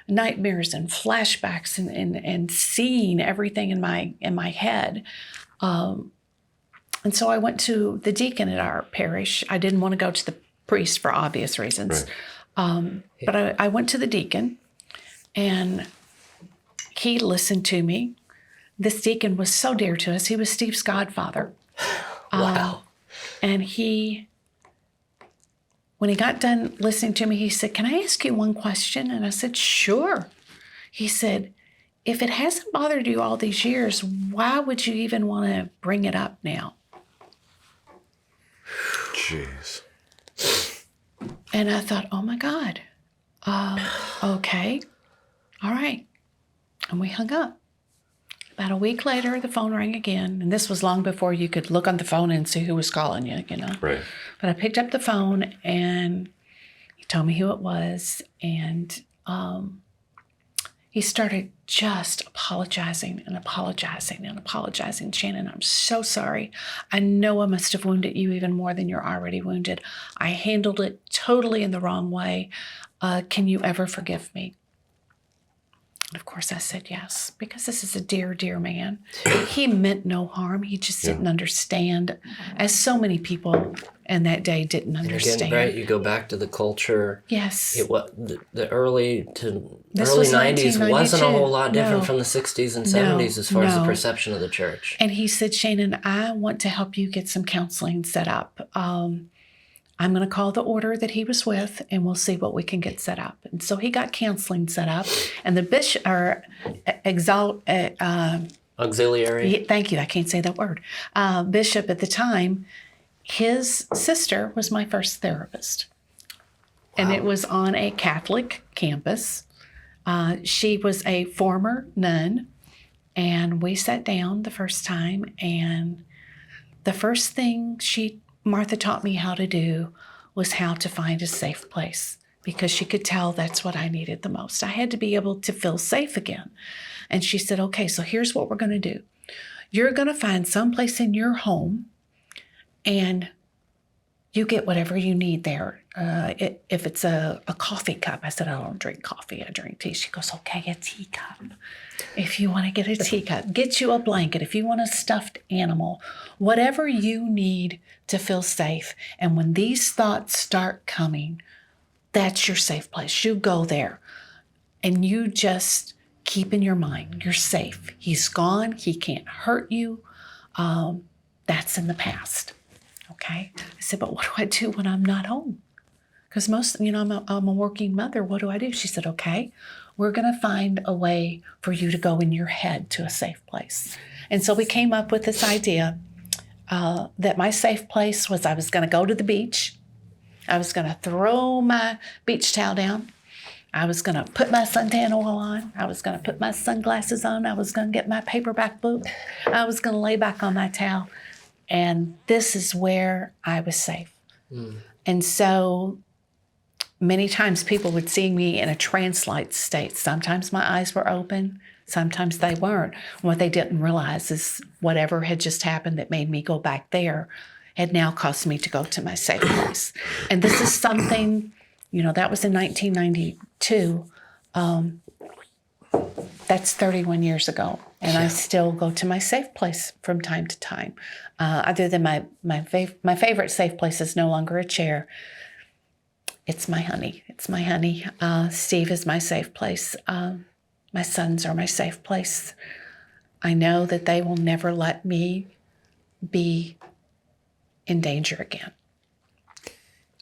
D: nightmares and flashbacks and seeing everything in my head. And so I went to the deacon at our parish. I didn't want to go to the priest for obvious reasons. Right. But I went to the deacon, and he listened to me. This deacon was so dear to us. He was Steve's godfather.
A: Wow.
D: And when he got done listening to me, he said, can I ask you one question? And I said, sure. He said, if it hasn't bothered you all these years, why would you even want to bring it up now?
C: Jeez.
D: And I thought, oh my God. Okay. All right. And we hung up. About a week later, the phone rang again. And this was long before you could look on the phone and see who was calling you,
C: Right.
D: But I picked up the phone, and he told me who it was. And he started just apologizing. Shannon, I'm so sorry. I know I must have wounded you even more than you're already wounded. I handled it totally in the wrong way. Can you ever forgive me? And of course I said yes, because this is a dear, dear man. He meant no harm. He just didn't understand, as so many people in that day didn't understand.
A: Again, right, you go back to the culture.
D: Yes.
A: The early
D: This was
A: 90s wasn't a whole lot different
D: No.
A: from the 60s and 70s as far as the perception of the church.
D: And he said, Shannon, I want to help you get some counseling set up. I'm going to call the order that he was with, and we'll see what we can get set up. And so he got counseling set up, and the bishop,
A: auxiliary.
D: Thank you. I can't say that word. Bishop at the time, his sister was my first therapist. Wow. And it was on a Catholic campus. She was a former nun, and we sat down the first time, and the first thing Martha taught me how to do was how to find a safe place, because she could tell that's what I needed the most. I had to be able to feel safe again. And she said, okay, so here's what we're going to do. You're going to find some place in your home, and you get whatever you need there. If it's a coffee cup, I said, I don't drink coffee, I drink tea. She goes, okay, a teacup. If you want to get a teacup, get you a blanket. If you want a stuffed animal, whatever you need to feel safe. And when these thoughts start coming, that's your safe place. You go there, and you just keep in your mind, you're safe. He's gone. He can't hurt you. That's in the past. Okay. I said, but what do I do when I'm not home? Because I'm a working mother. What do I do? She said, okay, we're going to find a way for you to go in your head to a safe place. And so we came up with this idea that my safe place was I was going to go to the beach. I was going to throw my beach towel down. I was going to put my suntan oil on. I was going to put my sunglasses on. I was going to get my paperback book. I was going to lay back on my towel. And this is where I was safe. Mm. And so many times people would see me in a trance-like state. Sometimes my eyes were open. Sometimes they weren't. What they didn't realize is whatever had just happened that made me go back there had now caused me to go to my safe place. And this is something, that was in 1992. That's 31 years ago. And I still go to my safe place from time to time. Other than my favorite safe place is no longer a chair. It's my honey. It's my honey. Steve is my safe place. My sons are my safe place. I know that they will never let me be in danger again.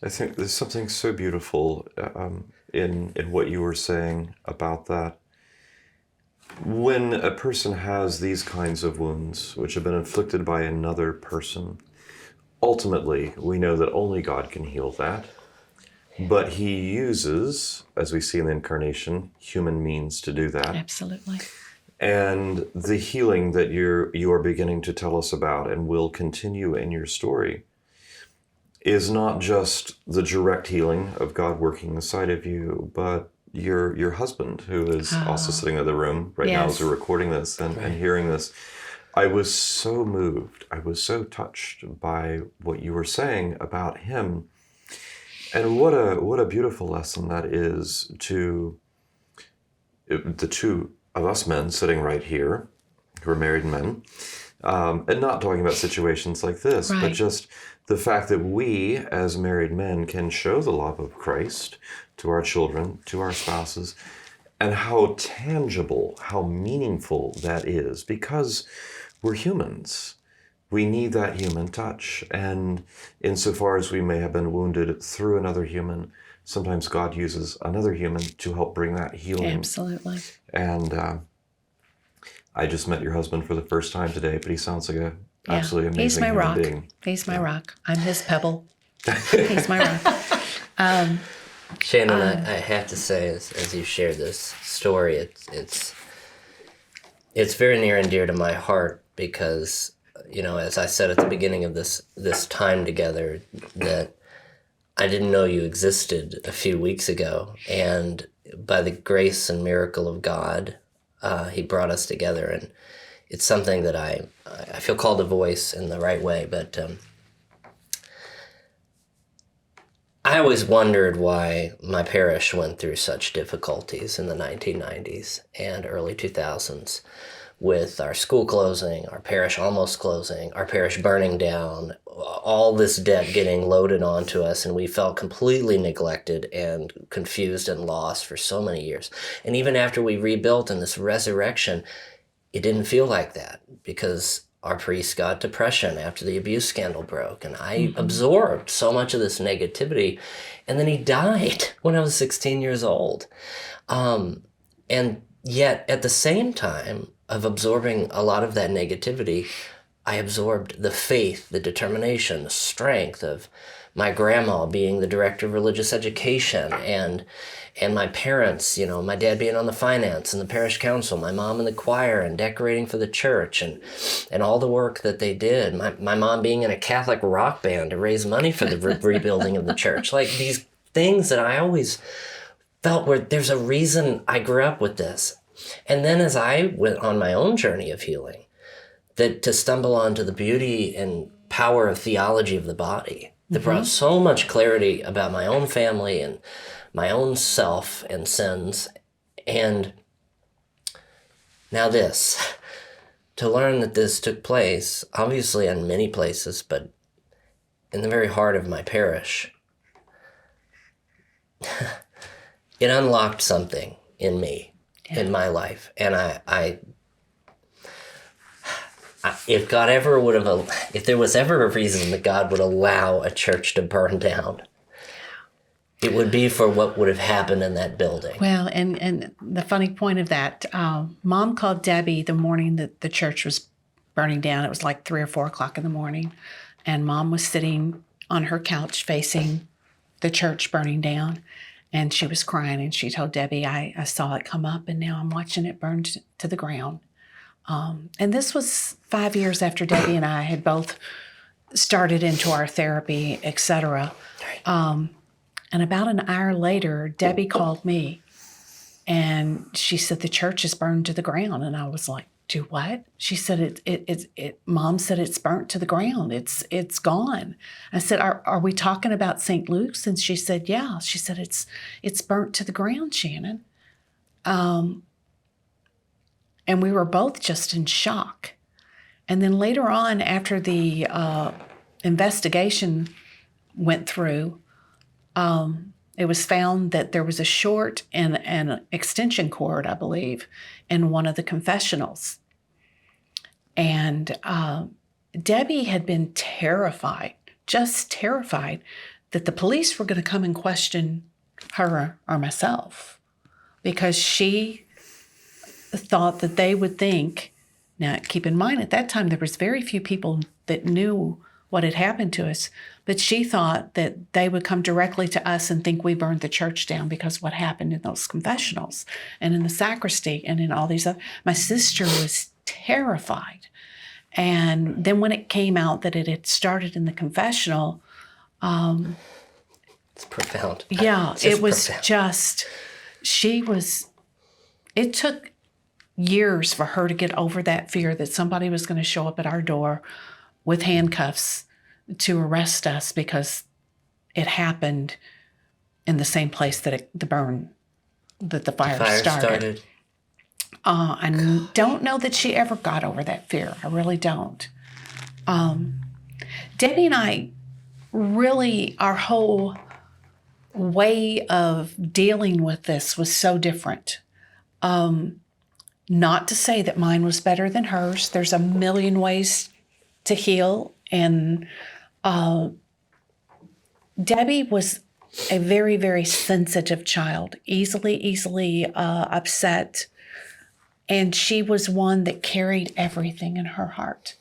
C: I think there's something so beautiful in what you were saying about that. When a person has these kinds of wounds, which have been inflicted by another person, ultimately, we know that only God can heal that. But he uses, as we see in the Incarnation, human means to do that.
D: Absolutely.
C: And the healing that you are beginning to tell us about and will continue in your story is not just the direct healing of God working inside of you, but your husband, who is also sitting in the room right now as we're recording this and hearing this. I was so moved. I was so touched by what you were saying about him. And what a beautiful lesson that is to the two of us men sitting right here, who are married men, and not talking about situations like this, but just the fact that we as married men can show the love of Christ to our children, to our spouses, and how tangible, how meaningful that is, because we're humans. We need that human touch. And insofar as we may have been wounded through another human, sometimes God uses another human to help bring that healing.
D: Absolutely.
C: And I just met your husband for the first time today, but he sounds like an absolutely amazing
D: He's my
C: human
D: rock.
C: being.
D: He's my rock. I'm his pebble. He's my rock.
A: Shannon, I have to say, as you share this story, it's very near and dear to my heart because, as I said at the beginning of this time together, that I didn't know you existed a few weeks ago, and by the grace and miracle of God, he brought us together, and it's something that I feel called to voice in the right way, but I always wondered why my parish went through such difficulties in the 1990s and early 2000s with our school closing, our parish almost closing, our parish burning down, all this debt getting loaded onto us, and we felt completely neglected and confused and lost for so many years. And even after we rebuilt in this resurrection, it didn't feel like that because our priest got depression after the abuse scandal broke, and I absorbed so much of this negativity, and then he died when I was 16 years old. And yet, at the same time, of absorbing a lot of that negativity, I absorbed the faith, the determination, the strength of my grandma being the director of religious education, and my parents, my dad being on the finance and the parish council, my mom in the choir and decorating for the church, and all the work that they did. My mom being in a Catholic rock band to raise money for the rebuilding of the church. Like these things that I always felt where there's a reason I grew up with this. And then as I went on my own journey of healing, that to stumble onto the beauty and power of theology of the body that brought so much clarity about my own family and my own self and sins. And now this, to learn that this took place, obviously in many places, but in the very heart of my parish, it unlocked something in me, in my life. And I if God ever would have, if there was ever a reason that God would allow a church to burn down, it would be for what would have happened in that building.
D: Well, and the funny point of that, Mom called Debbie the morning that the church was burning down. It was like 3 or 4 o'clock in the morning. And Mom was sitting on her couch facing the church burning down. And she was crying, and she told Debbie, I saw it come up, and now I'm watching it burn to the ground. And this was 5 years after Debbie and I had both started into our therapy, etc. And about an hour later, Debbie called me, and she said, the church is burned to the ground. And I was like, do what? She said, Mom said it's burnt to the ground. It's gone. I said, are we talking about St. Luke's? And she said, yeah. She said, it's burnt to the ground, Shannon. And we were both just in shock. And then later on, after the investigation went through, it was found that there was a short and an extension cord, I believe, in one of the confessionals. And Debbie had been terrified, just terrified, that the police were going to come and question her or myself, because she thought that they would think, now keep in mind at that time there was very few people that knew what had happened to us, but she thought that they would come directly to us and think we burned the church down because of what happened in those confessionals and in the sacristy and in all these other. My sister was terrified. And then when it came out that it had started in the confessional,
A: it's profound.
D: Yeah,
A: It
D: took years for her to get over that fear that somebody was going to show up at our door with handcuffs to arrest us because it happened in the same place that the fire started. I don't know that she ever got over that fear. I really don't. Debbie and I really, our whole way of dealing with this was so different. Not to say that mine was better than hers. There's a million ways to heal. And Debbie was a very, very sensitive child, easily upset. And she was one that carried everything in her heart.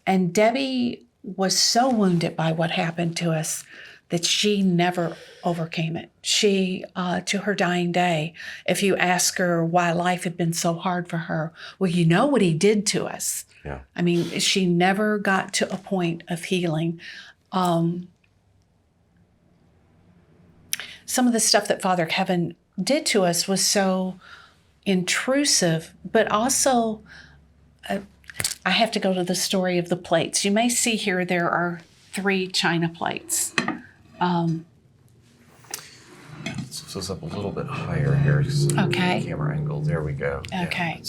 D: And Debbie was so wounded by what happened to us that she never overcame it. She, to her dying day, if you ask her why life had been so hard for her, well, you know what he did to us.
C: Yeah.
D: I mean, she never got to a point of healing. Some of the stuff that Father Kevin did to us was so intrusive, but also, I have to go to the story of the plates. You may see here there are 3 china plates.
C: So it's up a little bit higher here.
D: Okay.
C: Camera angle. There we go.
D: Okay.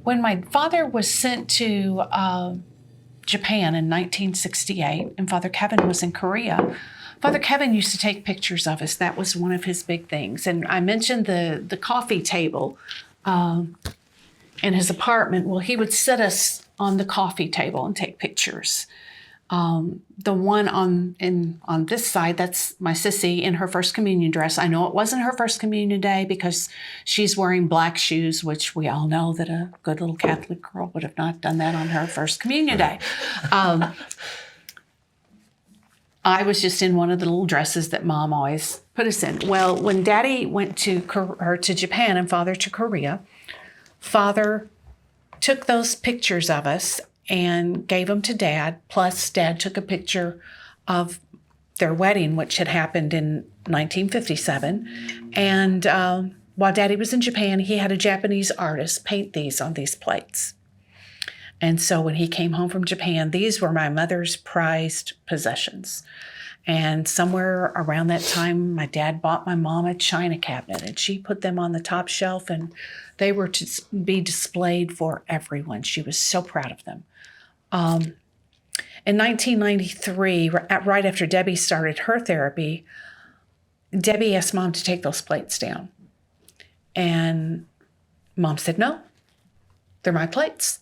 D: When my father was sent to Japan in 1968, and Father Kevin was in Korea, Father Kevin used to take pictures of us. That was one of his big things. And I mentioned the coffee table in his apartment. Well, he would sit us on the coffee table and take pictures. The one on this side, that's my sissy in her first communion dress. I know it wasn't her first communion day because she's wearing black shoes, which we all know that a good little Catholic girl would have not done that on her first communion day. I was just in one of the little dresses that Mom always put us in. Well, when Daddy went to Japan and Father to Korea, Father took those pictures of us and gave them to Dad, plus Dad took a picture of their wedding, which had happened in 1957. And while Daddy was in Japan, he had a Japanese artist paint these on these plates. And so when he came home from Japan, these were my mother's prized possessions. And somewhere around that time, my dad bought my mom a china cabinet, and she put them on the top shelf, and they were to be displayed for everyone. She was so proud of them. In 1993, right after Debbie started her therapy, Debbie asked Mom to take those plates down. And Mom said, no, they're my plates.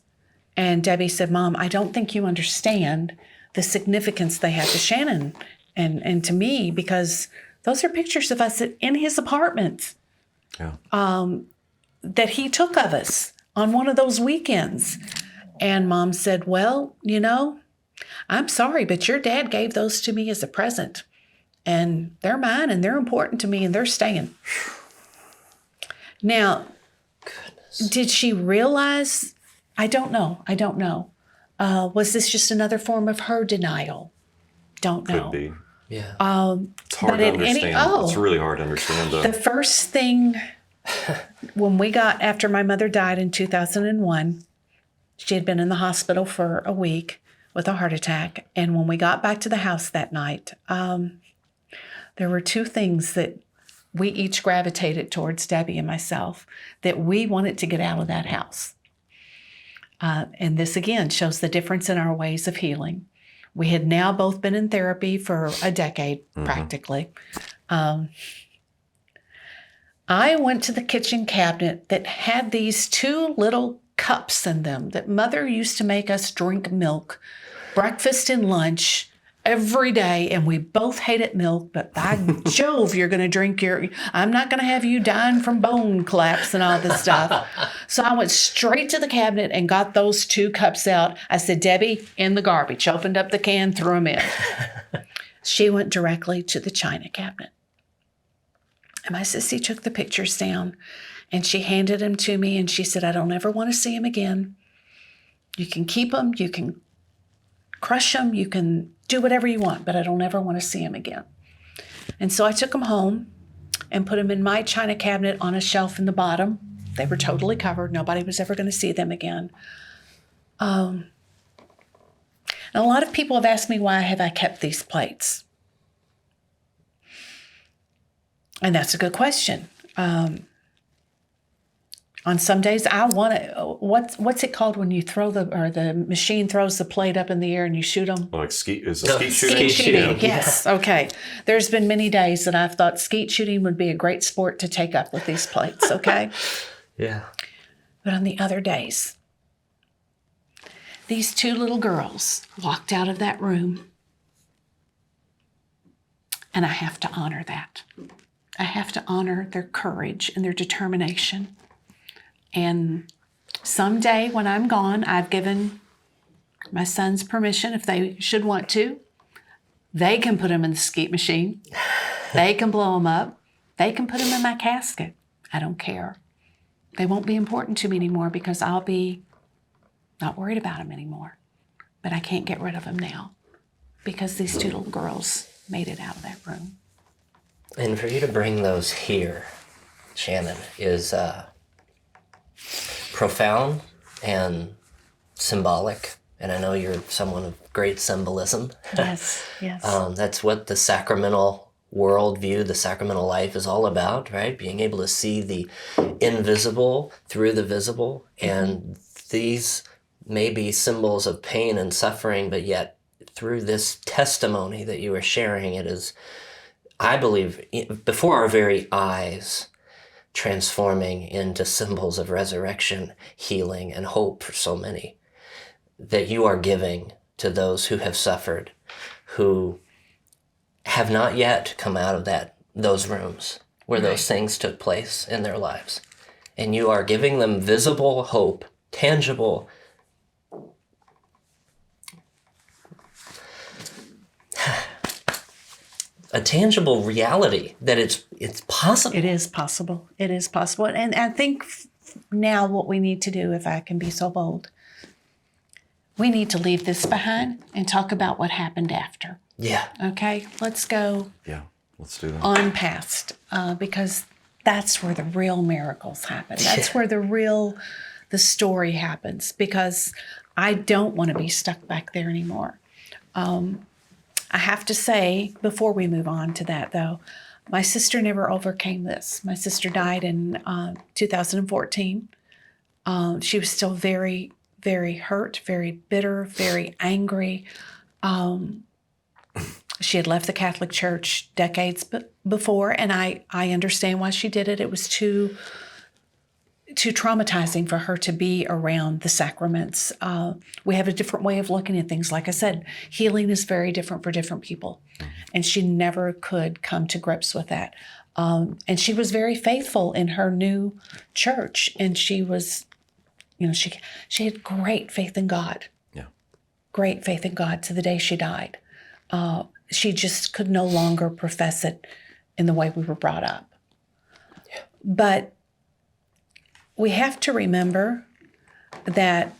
D: And Debbie said, Mom, I don't think you understand the significance they have to Shannon and to me, because those are pictures of us in his apartment that he took of us on one of those weekends. And Mom said, well, you know, I'm sorry, but your dad gave those to me as a present. And they're mine, and they're important to me, and they're staying. Now, did she realize? I don't know. Was this just another form of her denial? Don't know.
C: Could be.
A: Yeah.
C: It's hard to understand. It's really hard to understand.
D: The first thing, when we got, after my mother died in 2001, she had been in the hospital for a week with a heart attack. And when we got back to the house that night, there were two things that we each gravitated towards, Debbie and myself, that we wanted to get out of that house. And this, again, shows the difference in our ways of healing. We had now both been in therapy for a decade, practically. I went to the kitchen cabinet that had these two little cups in them that Mother used to make us drink milk, breakfast and lunch, every day, and we both hated milk, but by Jove, you're going to drink I'm not going to have you dying from bone collapse and all this stuff. So I went straight to the cabinet and got those two cups out. I said, Debbie, in the garbage. Opened up the can, threw them in. She went directly to the china cabinet. And my sissy took the pictures down, and she handed them to me, and she said, I don't ever want to see them again. You can keep them, you can crush them, you can do whatever you want, but I don't ever want to see them again. And so I took them home and put them in my china cabinet on a shelf in the bottom. They were totally covered. Nobody was ever going to see them again. And a lot of people have asked me, why have I kept these plates? And that's a good question. On some days, I want to. What's it called when you throw the machine throws the plate up in the air and you shoot them?
C: Like skeet shooting.
D: Skeet shooting. Yes. Okay. There's been many days that I've thought skeet shooting would be a great sport to take up with these plates. Okay.
A: Yeah.
D: But on the other days, these two little girls walked out of that room, and I have to honor that. I have to honor their courage and their determination. And someday when I'm gone, I've given my sons permission, if they should want to, they can put them in the skeet machine. They can blow them up. They can put them in my casket. I don't care. They won't be important to me anymore because I'll be not worried about them anymore. But I can't get rid of them now because these two little girls made it out of that room.
A: And for you to bring those here, Shannon, is profound and symbolic. And I know you're someone of great symbolism.
D: Yes, yes.
A: That's what the sacramental worldview, the sacramental life is all about, right? Being able to see the invisible through the visible. And these may be symbols of pain and suffering, but yet through this testimony that you are sharing, it is, I believe, before our very eyes, transforming into symbols of resurrection, healing, and hope for so many, that you are giving to those who have suffered, who have not yet come out of those rooms where those things took place in their lives. And you are giving them visible hope, tangible, a tangible reality that it's possible.
D: It is possible. It is possible. And I think now what we need to do, if I can be so bold, we need to leave this behind and talk about what happened after.
A: Yeah.
D: Okay? Let's go
C: Let's do that.
D: on past, because that's where the real miracles happen. That's where the story happens, because I don't want to be stuck back there anymore. I have to say, before we move on to that, though, my sister never overcame this. My sister died in 2014. She was still very, very hurt, very bitter, very angry. She had left the Catholic Church decades before, and I understand why she did it. It was too traumatizing for her to be around the sacraments. We have a different way of looking at things. Like I said, healing is very different for different people. And she never could come to grips with that. And she was very faithful in her new church. And she was, she had great faith in God.
C: Yeah.
D: Great faith in God to the day she died. She just could no longer profess it in the way we were brought up. Yeah. But we have to remember that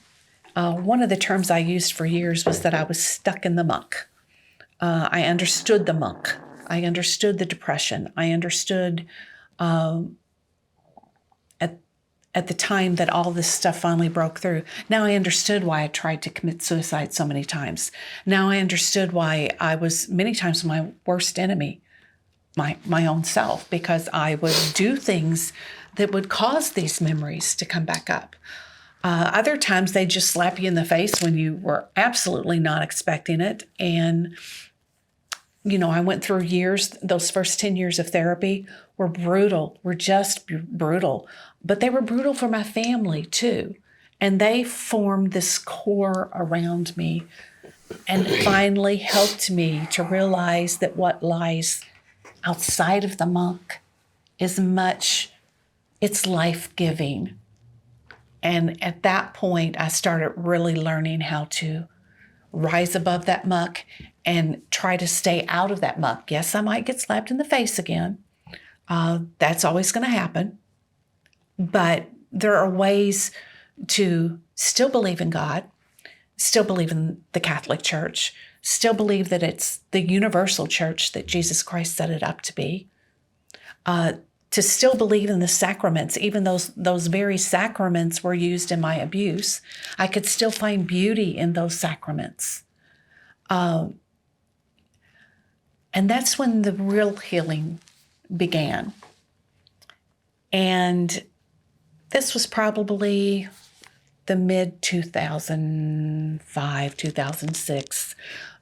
D: one of the terms I used for years was that I was stuck in the muck. I understood the muck. I understood the depression. I understood at the time that all this stuff finally broke through. Now I understood why I tried to commit suicide so many times. Now I understood why I was many times my worst enemy, my own self, because I would do things that would cause these memories to come back up. Other times they just slap you in the face when you were absolutely not expecting it. And, I went through years, those first 10 years of therapy were brutal, were just brutal. But they were brutal for my family too. And they formed this core around me and finally helped me to realize that what lies outside of the muck is it's life-giving. And at that point, I started really learning how to rise above that muck and try to stay out of that muck. Yes, I might get slapped in the face again. That's always going to happen. But there are ways to still believe in God, still believe in the Catholic Church, still believe that it's the universal church that Jesus Christ set it up to be, to still believe in the sacraments, even those very sacraments were used in my abuse. I could still find beauty in those sacraments. And that's when the real healing began. And this was probably the mid-2005, 2006.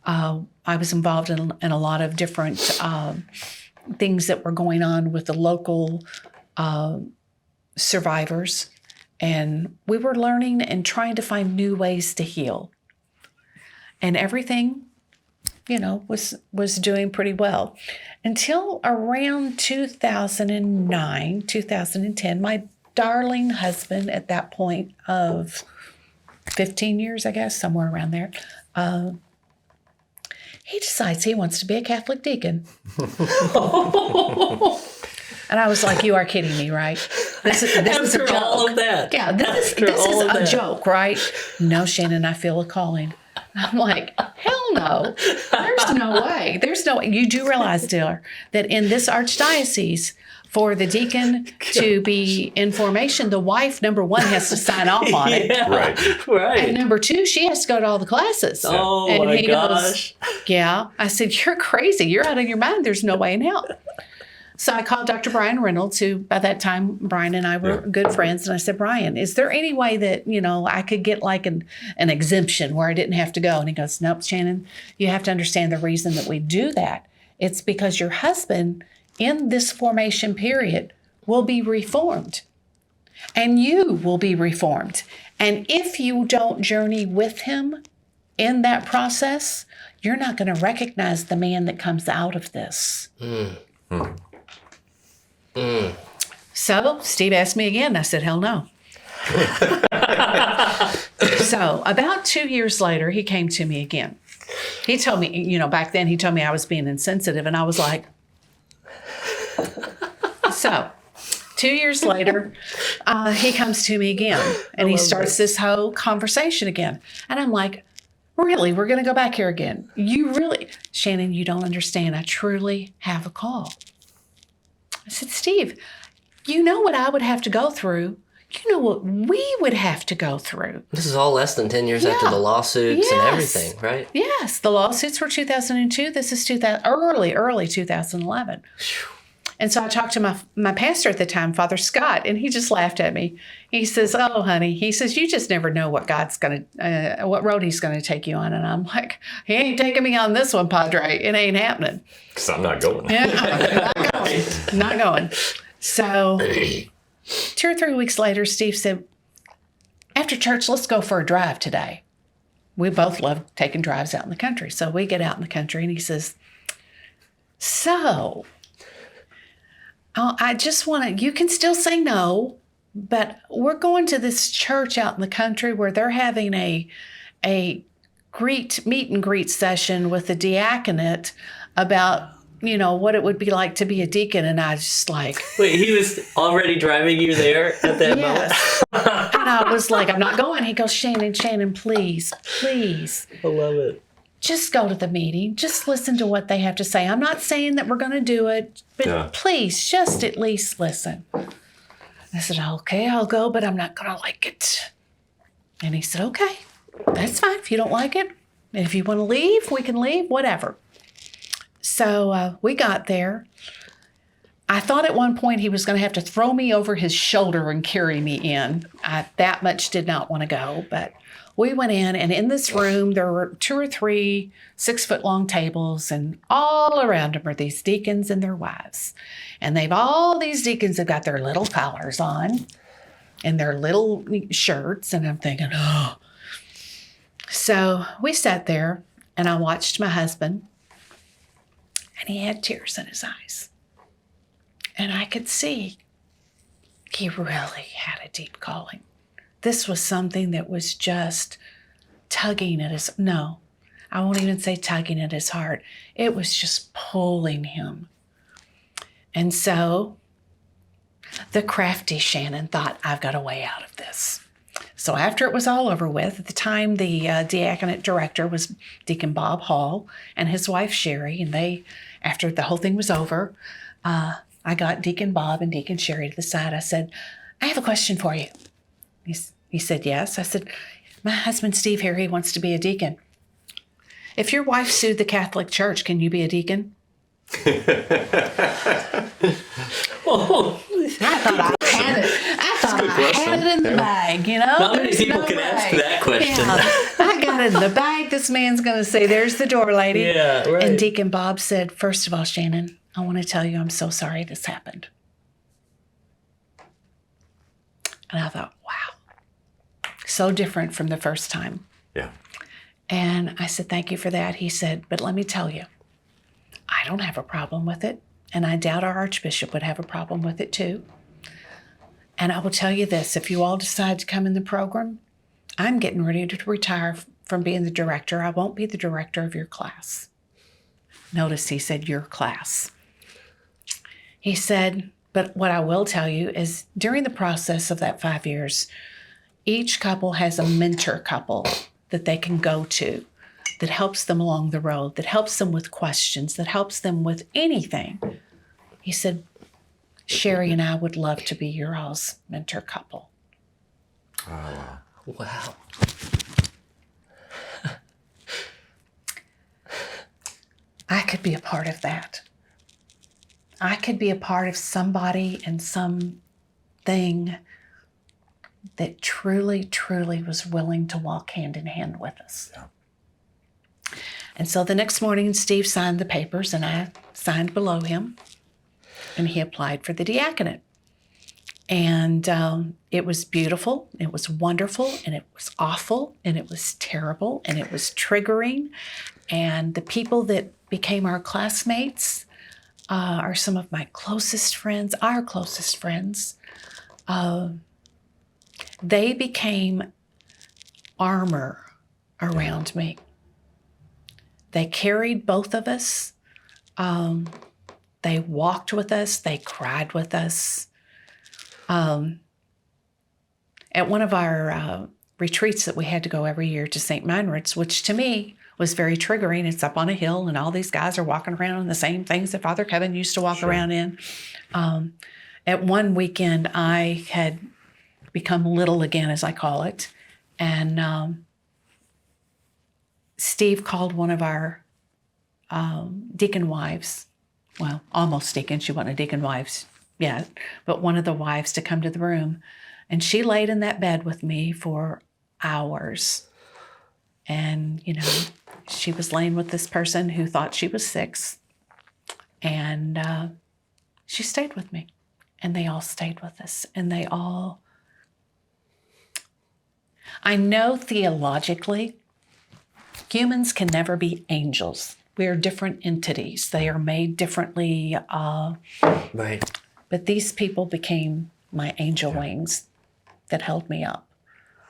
D: I was involved in a lot of different things that were going on with the local survivors. And we were learning and trying to find new ways to heal. And everything, was doing pretty well. Until around 2009, 2010, my darling husband at that point of 15 years, I guess, somewhere around there, he decides he wants to be a Catholic deacon. And I was like, you are kidding me, right? This is a joke.
A: All of that.
D: Yeah, this is a joke, right? No, Shannon, I feel a calling. I'm like, hell no. There's no way. You do realize, dear, that in this archdiocese, for the deacon to be in formation, the wife, number one, has to sign off on it.
C: Right.
D: And number two, she has to go to all the classes.
A: Oh,
D: and
A: my
D: he
A: gosh.
D: goes, yeah. I said, you're crazy. You're out of your mind. There's no way in hell. So I called Dr. Brian Reynolds, who by that time, Brian and I were good friends. And I said, Brian, is there any way that, I could get like an exemption where I didn't have to go? And he goes, nope, Shannon, you have to understand the reason that we do that. It's because your husband in this formation period will be reformed. And you will be reformed. And if you don't journey with him, in that process, you're not going to recognize the man that comes out of this. So Steve asked me again. I said, hell no. So about 2 years later, he came to me again. He told me, back then he told me I was being insensitive, and I was like, so 2 years later, he comes to me again, and he starts this whole conversation again. And I'm like, really? We're going to go back here again? You really? Shannon, you don't understand. I truly have a call. I said, Steve, you know what I would have to go through. You know what we would have to go through.
A: This is all less than 10 years after the lawsuits and everything, right?
D: Yes. The lawsuits were 2002. This is early 2011. And so I talked to my pastor at the time, Father Scott, and he just laughed at me. He says, oh, honey, he says, you just never know what God's going to, what road he's going to take you on. And I'm like, he ain't taking me on this one, Padre. It ain't happening.
C: Because I'm not going.
D: Yeah, not going. So 2 or 3 weeks later, Steve said, after church, let's go for a drive today. We both love taking drives out in the country. So we get out in the country, and he says, so I just want to, you can still say no, but we're going to this church out in the country where they're having a meet and greet session with the Diaconate about, what it would be like to be a deacon. And I just like...
A: Wait, he was already driving you there at that moment?
D: And I was like, I'm not going. He goes, Shannon, please.
A: I love it.
D: Just go to the meeting. Just listen to what they have to say. I'm not saying that we're going to do it, but please, just at least listen. I said, okay, I'll go, but I'm not going to like it. And he said, okay, that's fine. If you don't like it, and if you want to leave, we can leave, whatever. So we got there. I thought at one point he was going to have to throw me over his shoulder and carry me in. I that much did not want to go, but we went in, and in this room, there were 2 or 3 6-foot-long tables, and all around them are these deacons and their wives. And all these deacons have got their little collars on and their little shirts, and I'm thinking, oh. So we sat there, and I watched my husband, and he had tears in his eyes. And I could see he really had a deep calling. This was something that was just tugging at his, no, I won't even say tugging at his heart. It was just pulling him. And so the crafty Shannon thought, I've got a way out of this. So after it was all over with, at the time the Diaconate director was Deacon Bob Hall and his wife Sherry, and they, after the whole thing was over, I got Deacon Bob and Deacon Sherry to the side. I said, I have a question for you. He said, yes. I said, my husband Steve here, he wants to be a deacon. If your wife sued the Catholic Church, can you be a deacon?
A: Oh,
D: I thought I had it. I had it in the bag,
A: Not many people can ask that question.
D: Yeah. I got it in the bag. This man's going to say, there's the door, lady.
A: Yeah, right.
D: And Deacon Bob said, first of all, Shannon, I want to tell you I'm so sorry this happened. And I thought, wow, so different from the first time.
C: Yeah.
D: And I said, thank you for that. He said, but let me tell you, I don't have a problem with it. And I doubt our Archbishop would have a problem with it too. And I will tell you this, if you all decide to come in the program, I'm getting ready to retire from being the director. I won't be the director of your class. Notice he said your class. He said, but what I will tell you is during the process of that 5 years, each couple has a mentor couple that they can go to that helps them along the road, that helps them with questions, that helps them with anything. He said, Sherry and I would love to be your all's mentor couple.
A: Oh, wow.
D: I could be a part of that. I could be a part of somebody and something that truly, truly was willing to walk hand in hand with us. Yeah. And so the next morning, Steve signed the papers, and I signed below him, and he applied for the diaconate. And it was beautiful, it was wonderful, and it was awful, and it was terrible, and it was triggering. And the people that became our classmates are some of my closest friends, our closest friends. They became armor around me. They carried both of us. They walked with us. They cried with us. At one of our retreats that we had to go every year to St. Meinrad's, which to me was very triggering. It's up on a hill, and all these guys are walking around in the same things that Father Kevin used to walk around in. At one weekend, I had become little again, as I call it, and Steve called one of our deacon wives, well, almost deacon, she wasn't a deacon wife yet, but one of the wives to come to the room. And she laid in that bed with me for hours. And, she was laying with this person who thought she was 6. And she stayed with me. And they all stayed with us. And they all... I know theologically, humans can never be angels. We are different entities. They are made differently.
A: Right.
D: But these people became my angel wings that held me up.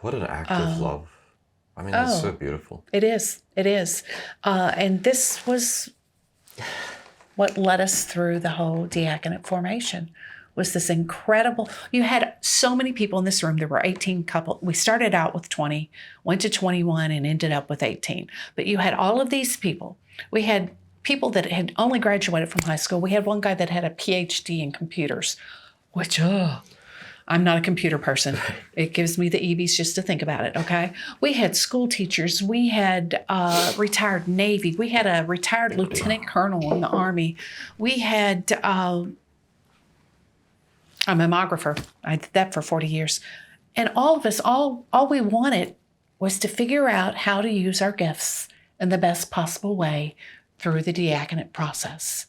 C: What an act of love. I mean, that's so beautiful.
D: It is. It is. And this was what led us through the whole diaconate formation, was this incredible... You had so many people in this room. There were 18 couples. We started out with 20, went to 21, and ended up with 18. But you had all of these people. We had people that had only graduated from high school. We had one guy that had a PhD in computers, which, I'm not a computer person. It gives me the EVs just to think about it, okay? We had school teachers. We had retired Navy. We had a retired lieutenant colonel in the Army. We had a mammographer. I did that for 40 years. And all of us, all we wanted was to figure out how to use our gifts in the best possible way through the diaconate process.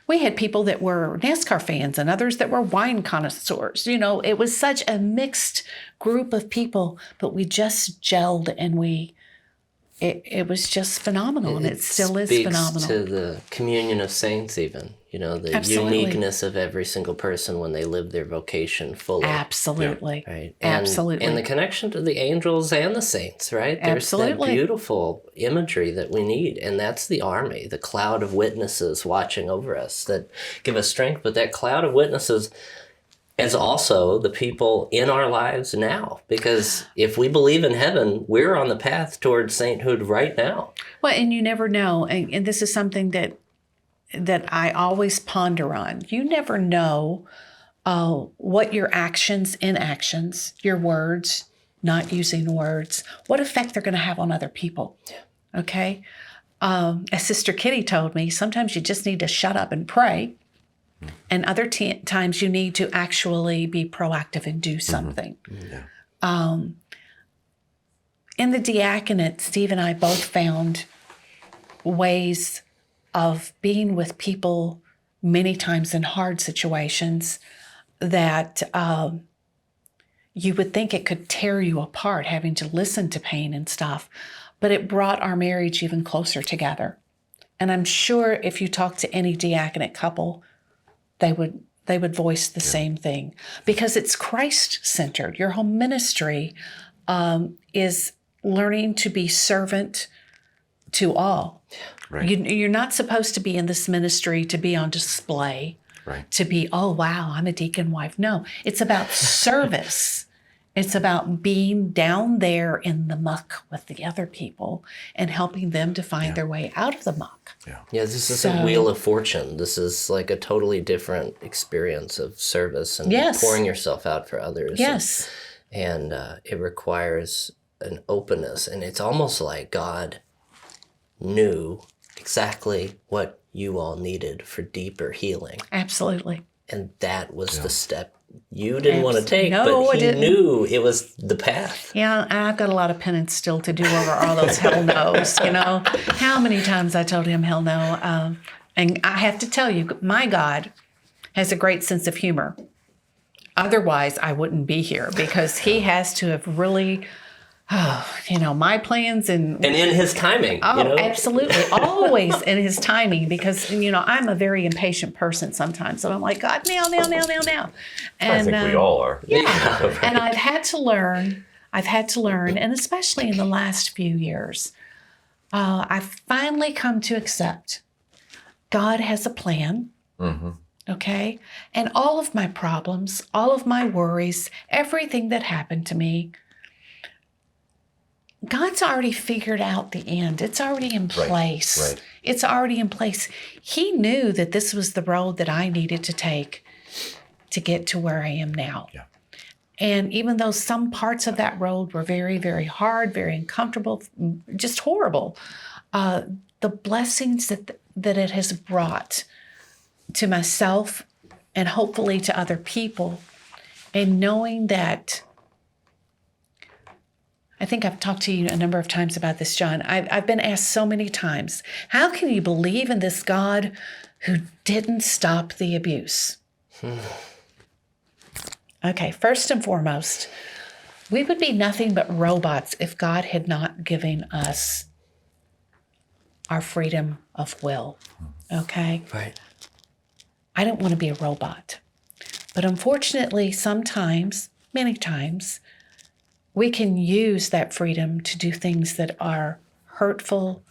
D: We had people that were NASCAR fans and others that were wine connoisseurs. It was such a mixed group of people, but we just gelled, and it was just phenomenal, and it still is phenomenal.
A: Speaks to the communion of saints even, the
D: Absolutely.
A: uniqueness of every single person when they live their vocation fully.
D: Absolutely.
A: Right.
D: Absolutely.
A: And the connection to the angels and the saints, right? There's
D: Absolutely.
A: that beautiful imagery that we need. And that's the army, the cloud of witnesses watching over us that give us strength. But that cloud of witnesses is also the people in our lives now. Because if we believe in heaven, we're on the path towards sainthood right now.
D: Well, and you never know. And this is something that I always ponder on. You never know what your inactions, your words, not using words, what effect they're going to have on other people. Yeah. Okay? As Sister Kitty told me, sometimes you just need to shut up and pray. And other times you need to actually be proactive and do something. Yeah. In the diaconate, Steve and I both found ways of being with people many times in hard situations that you would think it could tear you apart, having to listen to pain and stuff. But it brought our marriage even closer together. And I'm sure if you talk to any diaconate couple, they would voice the same thing, because it's Christ-centered. Your whole ministry is learning to be servant to all.
C: Right.
D: You're not supposed to be in this ministry to be on display,
C: Right.
D: to be, oh, wow, I'm a deacon wife. No, it's about service. It's about being down there in the muck with the other people and helping them to find their way out of the muck.
A: Yeah, this is a wheel of fortune. This is like a totally different experience of service and pouring yourself out for others.
D: Yes.
A: And it requires an openness. And it's almost like God knew exactly what you all needed for deeper healing.
D: Absolutely.
A: And that was the step you didn't want to take,
D: No,
A: but
D: I
A: he
D: didn't.
A: knew it was the path.
D: Yeah, and I've got a lot of penance still to do over all those hell no's, How many times I told him hell no. And I have to tell you, my God has a great sense of humor. Otherwise, I wouldn't be here because he has to have really, my plans and
A: in his timing.
D: Oh, absolutely. Always in his timing because, I'm a very impatient person sometimes. So I'm like, God, now. And,
C: I think we all are.
D: Yeah. Right. And I've had to learn, and especially in the last few years, I've finally come to accept God has a plan.
C: Mm-hmm.
D: Okay? And all of my problems, all of my worries, everything that happened to me, God's already figured out the end. It's already in place.
C: Right.
D: It's already in place. He knew that this was the road that I needed to take to get to where I am now.
C: Yeah.
D: And even though some parts of that road were very, very hard, very uncomfortable, just horrible, the blessings that it has brought to myself and hopefully to other people, and knowing that, I think I've talked to you a number of times about this, John. I've been asked so many times, how can you believe in this God who didn't stop the abuse? Okay, first and foremost, we would be nothing but robots if God had not given us our freedom of will, okay?
A: Right.
D: I don't want to be a robot. But unfortunately, sometimes, many times, we can use that freedom to do things that are hurtful,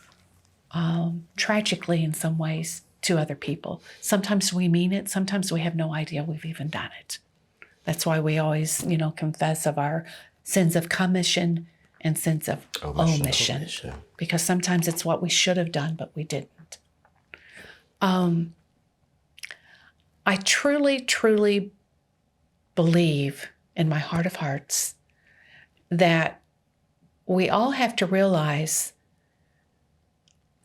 D: tragically in some ways, to other people. Sometimes we mean it. Sometimes we have no idea we've even done it. That's why we always, confess of our sins of commission and sins of omission. Because sometimes it's what we should have done, but we didn't. I truly, truly believe in my heart of hearts that we all have to realize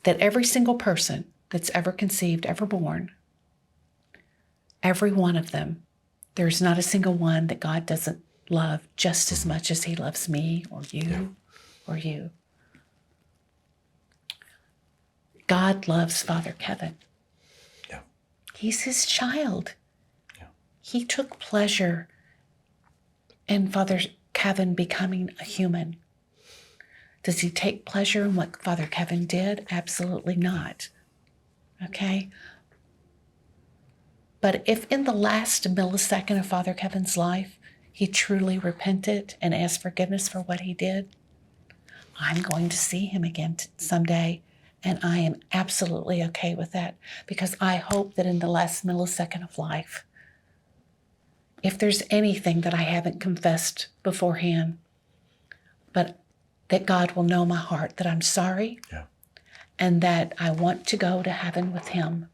D: that every single person that's ever conceived, ever born, every one of them, there's not a single one that God doesn't love just as much as he loves me or you or you. God loves Father Kevin.
C: Yeah.
D: He's his child.
C: Yeah.
D: He took pleasure in Father Kevin becoming a human. Does he take pleasure in what Father Kevin did? Absolutely not. Okay? But if in the last millisecond of Father Kevin's life, he truly repented and asked forgiveness for what he did, I'm going to see him again someday. And I am absolutely okay with that because I hope that in the last millisecond of life, if there's anything that I haven't confessed beforehand, but that God will know my heart, that I'm sorry, and that I want to go to heaven with him,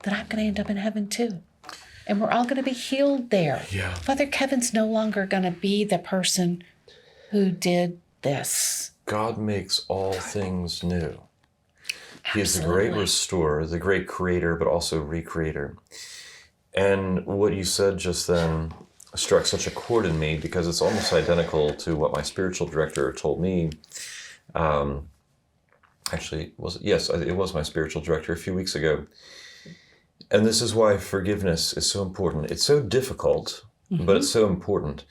D: that I'm going to end up in heaven too. And we're all going to be healed there.
C: Yeah.
D: Father Kevin's no longer going to be the person who did this.
C: God makes all things new. He is the great restorer, the great creator, but also recreator. And what you said just then struck such a chord in me because it's almost identical to what my spiritual director told me. It was my spiritual director a few weeks ago. And this is why forgiveness is so important. It's so difficult, but it's so important.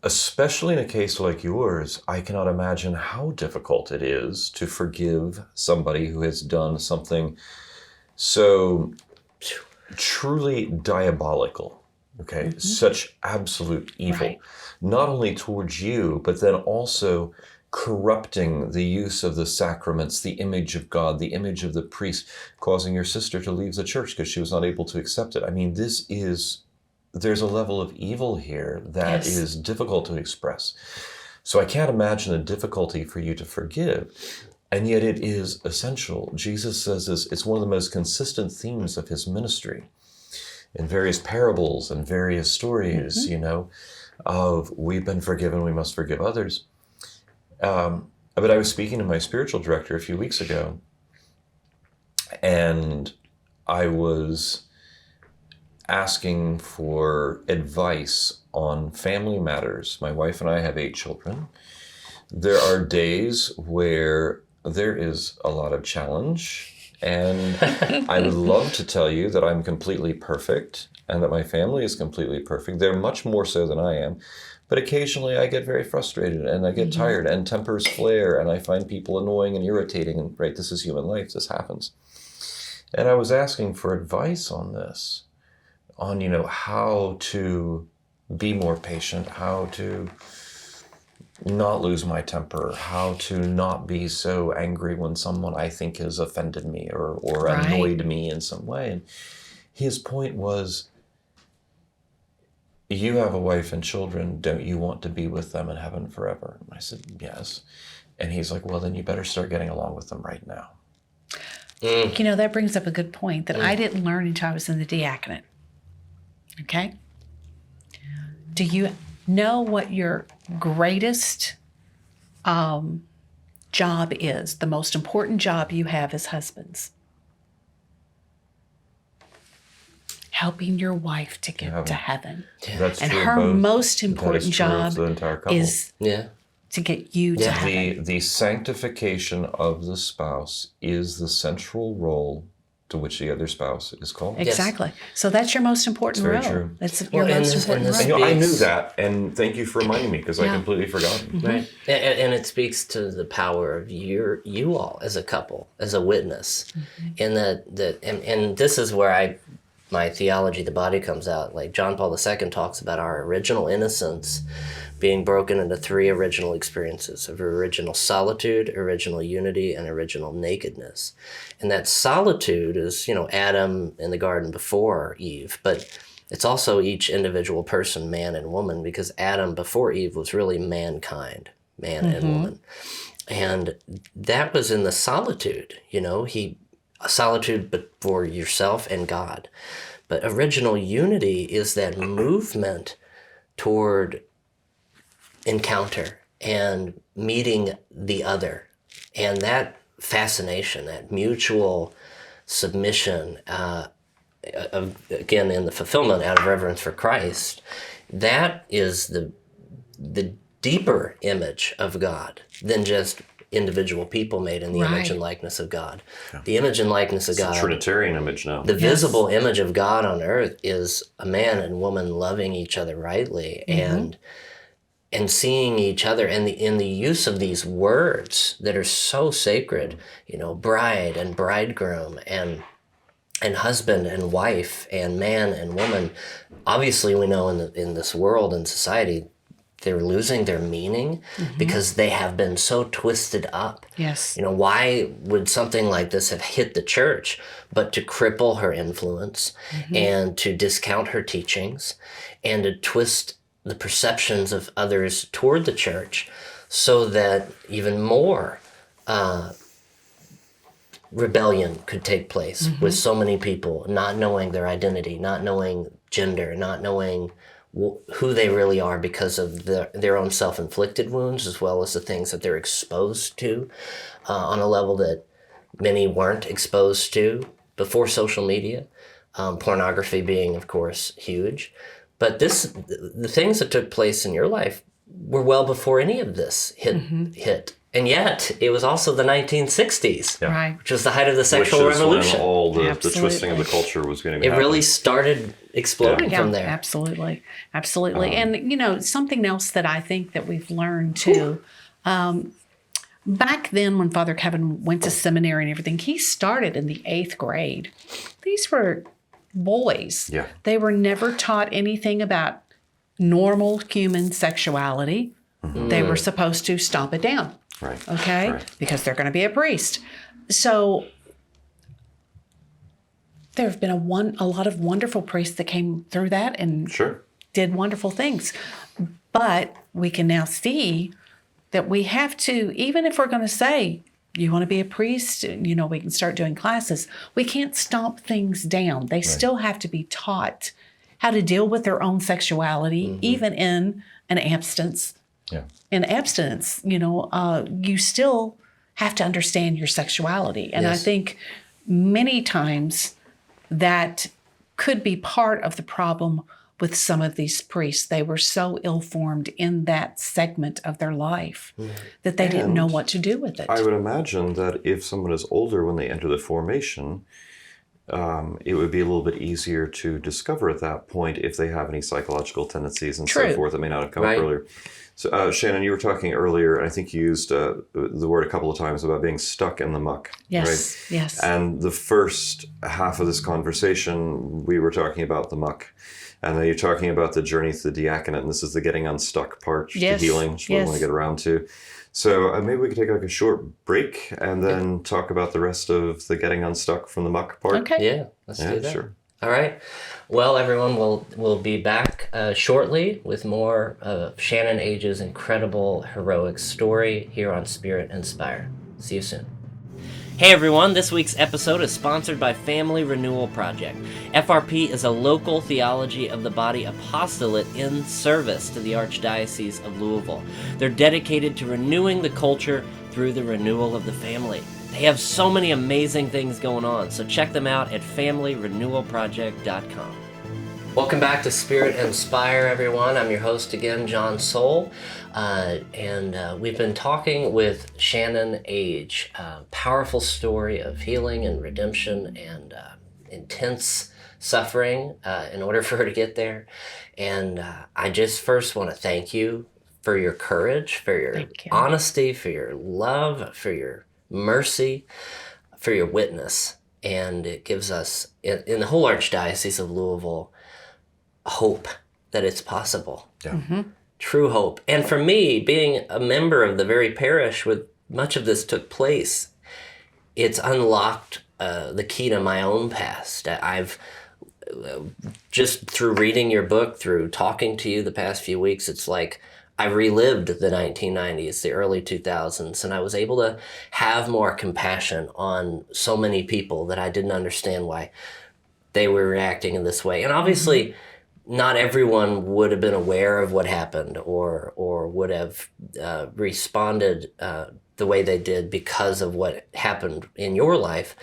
C: Especially in a case like yours, I cannot imagine how difficult it is to forgive somebody who has done something so truly diabolical, okay? Such absolute evil, not only towards you, but then also corrupting the use of the sacraments, the image of God, the image of the priest, causing your sister to leave the church because she was not able to accept it. I mean, there's a level of evil here that is difficult to express. So I can't imagine a difficulty for you to forgive. And yet it is essential. Jesus says this, it's one of the most consistent themes of his ministry in various parables and various stories, of we've been forgiven, we must forgive others. But I was speaking to my spiritual director a few weeks ago, and I was asking for advice on family matters. My wife and I have 8 children. There are days where there is a lot of challenge And I would love to tell you that I'm completely perfect and that my family is completely perfect. They're much more so than I am. But occasionally I get very frustrated and I get tired and tempers flare and I find people annoying and irritating. And right, this is human life. This happens. And I was asking for advice on this, on, how to be more patient, how to not lose my temper, how to not be so angry when someone I think has offended me or annoyed me in some way. And his point was, you have a wife and children, don't you want to be with them in heaven forever? And I said, yes. And he's like, well, then you better start getting along with them right now.
D: That brings up a good point that I didn't learn until I was in the diaconate. Okay? Do you know what your greatest job is, the most important job you have as husbands? Helping your wife to get to heaven.
C: Yeah. That's
D: and
C: true
D: her
C: both.
D: most important job is
A: to
D: get you to heaven.
C: The sanctification of the spouse is the central role to which the other spouse is called.
D: Exactly. Yes. So that's your most important role.
C: True.
D: That's your most important role.
C: I knew that, and thank you for reminding me, because I completely forgot.
A: Right. And it speaks to the power of you all as a couple, as a witness. And and this is where my theology, the body, comes out. Like John Paul II talks about our original innocence being broken into three original experiences of original solitude, original unity, and original nakedness. And that solitude is, Adam in the garden before Eve, but it's also each individual person, man and woman, because Adam before Eve was really mankind, man and woman. And that was in the solitude, solitude but for yourself and God. But original unity is that movement toward encounter and meeting the other. And that fascination, that mutual submission, again, in the fulfillment out of reverence for Christ, that is the deeper image of God than just individual people made in the image and likeness of God. Yeah. The image and likeness of God.
C: It's a Trinitarian image now.
A: The visible image of God on earth is a man and woman loving each other rightly and seeing each other, and in the use of these words that are so sacred, bride and bridegroom and husband and wife and man and woman. Obviously, we know in this world and society, they're losing their meaning because they have been so twisted up.
D: Yes.
A: Why would something like this have hit the church but to cripple her influence and to discount her teachings and to twist the perceptions of others toward the church so that even more rebellion could take place with so many people not knowing their identity, not knowing gender, not knowing who they really are because of their own self-inflicted wounds, as well as the things that they're exposed to on a level that many weren't exposed to before social media, pornography being, of course, huge. But the things that took place in your life were well before any of this hit. And yet, it was also the 1960s, which was the height of the sexual revolution.
C: When all the twisting of the culture was going to be happening.
A: It really started exploding from there.
D: Absolutely. And, something else that I think that we've learned, too, back then when Father Kevin went to seminary and everything, he started in the 8th grade. These were boys. Yeah. They were never taught anything about normal human sexuality. They were supposed to stomp it down.
C: Right.
D: Okay? Right. Because they're going to be a priest. So there have been a lot of wonderful priests that came through that and did wonderful things. But we can now see that we have to, even if we're going to say, you want to be a priest, we can start doing classes. We can't stomp things down. They still have to be taught how to deal with their own sexuality, even in an abstinence. Yeah. In abstinence, you still have to understand your sexuality. And I think many times that could be part of the problem with some of these priests. They were so ill-formed in that segment of their life that they didn't know what to do with it.
C: I would imagine that if someone is older when they enter the formation, it would be a little bit easier to discover at that point if they have any psychological tendencies and so forth that may not have come up earlier. So, Shannon, you were talking earlier, and I think you used the word a couple of times about being stuck in the muck.
D: Yes,
C: right?
D: yes.
C: And the first half of this conversation, we were talking about the muck. And then you're talking about the journey to the diaconate, and this is the getting unstuck part, the healing, which we want to get around to. So maybe we could take like a short break and then talk about the rest of the getting unstuck from the muck part.
D: Okay.
A: Yeah, let's do that.
C: Sure.
A: All right. Well, everyone, we'll be back shortly with more of Shannon Age's incredible heroic story here on Spirit Inspire. See you soon. Hey everyone, this week's episode is sponsored by Family Renewal Project. FRP is a local theology of the body apostolate in service to the Archdiocese of Louisville. They're dedicated to renewing the culture through the renewal of the family. They have so many amazing things going on, so check them out at familyrenewalproject.com. Welcome back to Spirit Inspire, everyone. I'm your host again, John Soule, and we've been talking with Shannon Age. Powerful story of healing and redemption and intense suffering in order for her to get there. And I just first want to thank you for your courage, for your honesty, for your love, for your mercy, for your witness. And it gives us, in the whole Archdiocese of Louisville, hope that it's possible.
C: Yeah.
A: True hope. And for me, being a member of the very parish where much of this took place, it's unlocked the key to my own past. I've just through reading your book, through talking to you the past few weeks, it's like I relived the 1990s, the early 2000s, and I was able to have more compassion on so many people that I didn't understand why they were reacting in this way. And obviously, not everyone would have been aware of what happened or would have responded the way they did because of what happened in your life,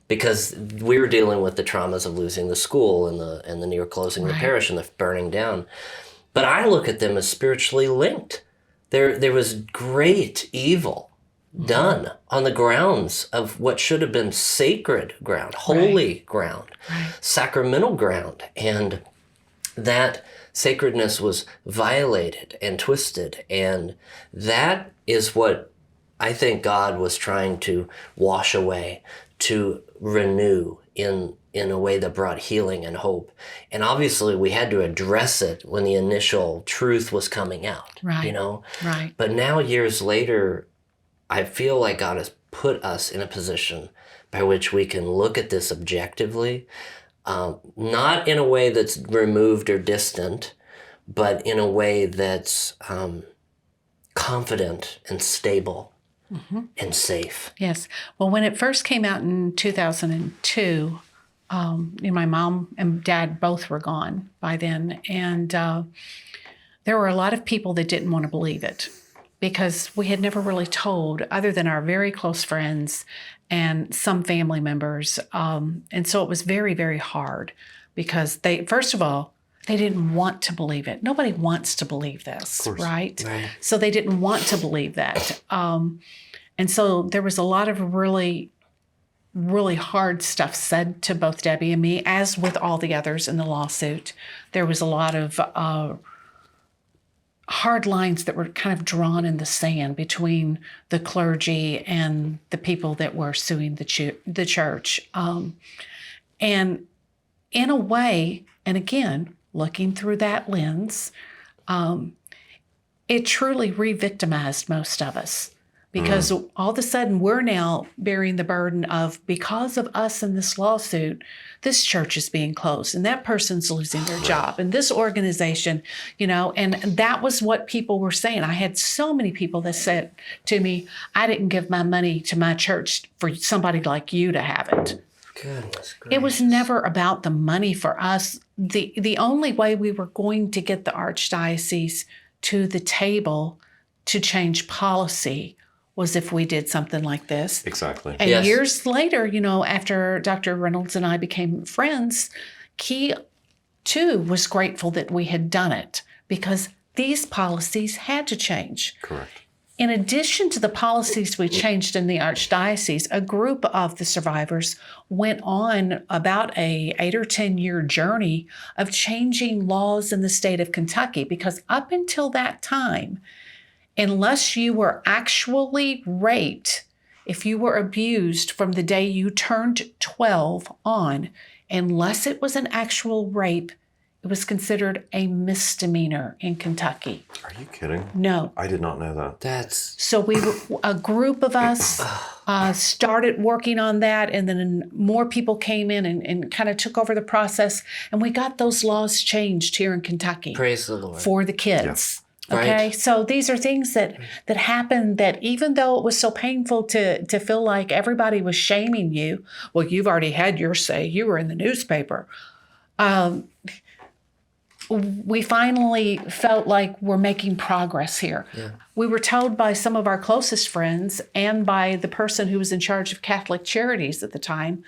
A: because we were dealing with the traumas of losing the school and the near closing of the parish and the burning down. But I look at them as spiritually linked. There was great evil done on the grounds of what should have been sacred ground, holy ground, sacramental ground. And that sacredness was violated and twisted. And that is what I think God was trying to wash away, to renew in a way that brought healing and hope. And obviously we had to address it when the initial truth was coming out, you know?
D: Right.
A: But now years later, I feel like God has put us in a position by which we can look at this objectively, not in a way that's removed or distant, but in a way that's confident and stable and safe.
D: Yes. Well, when it first came out in 2002, my mom and dad both were gone by then. And there were a lot of people that didn't want to believe it because we had never really told, other than our very close friends and some family members. And so it was very, very hard because first of all, they didn't want to believe it. Nobody wants to believe this, right? So they didn't want to believe that. And so there was a lot of really, really hard stuff said to both Debbie and me, as with all the others in the lawsuit. There was a lot of hard lines that were kind of drawn in the sand between the clergy and the people that were suing the church. And in a way, and again, looking through that lens, it truly re-victimized most of us. Because all of a sudden, we're now bearing the burden of, because of us in this lawsuit, this church is being closed and that person's losing their job and this organization, and that was what people were saying. I had so many people that said to me, I didn't give my money to my church for somebody like you to have it.
A: Goodness gracious.
D: It was never about the money for us. The only way we were going to get the Archdiocese to the table to change policy was if we did something like this.
C: Exactly.
D: And years later, after Dr. Reynolds and I became friends, he too was grateful that we had done it because these policies had to change.
C: Correct.
D: In addition to the policies we changed in the Archdiocese, a group of the survivors went on about a 8 or 10 year journey of changing laws in the state of Kentucky, because up until that time, unless you were actually raped, if you were abused from the day you turned 12 on, unless it was an actual rape, it was considered a misdemeanor in Kentucky.
C: Are you kidding?
D: No.
C: I did not know that.
D: So a group of us started working on that, and then more people came in and kind of took over the process, and we got those laws changed here in Kentucky.
A: Praise the Lord.
D: For the kids.
A: Yeah.
D: Okay,
A: right.
D: So these are things that happened that even though it was so painful to feel like everybody was shaming you, well, you've already had your say, you were in the newspaper. We finally felt like we're making progress here. Yeah. We were told by some of our closest friends and by the person who was in charge of Catholic Charities at the time,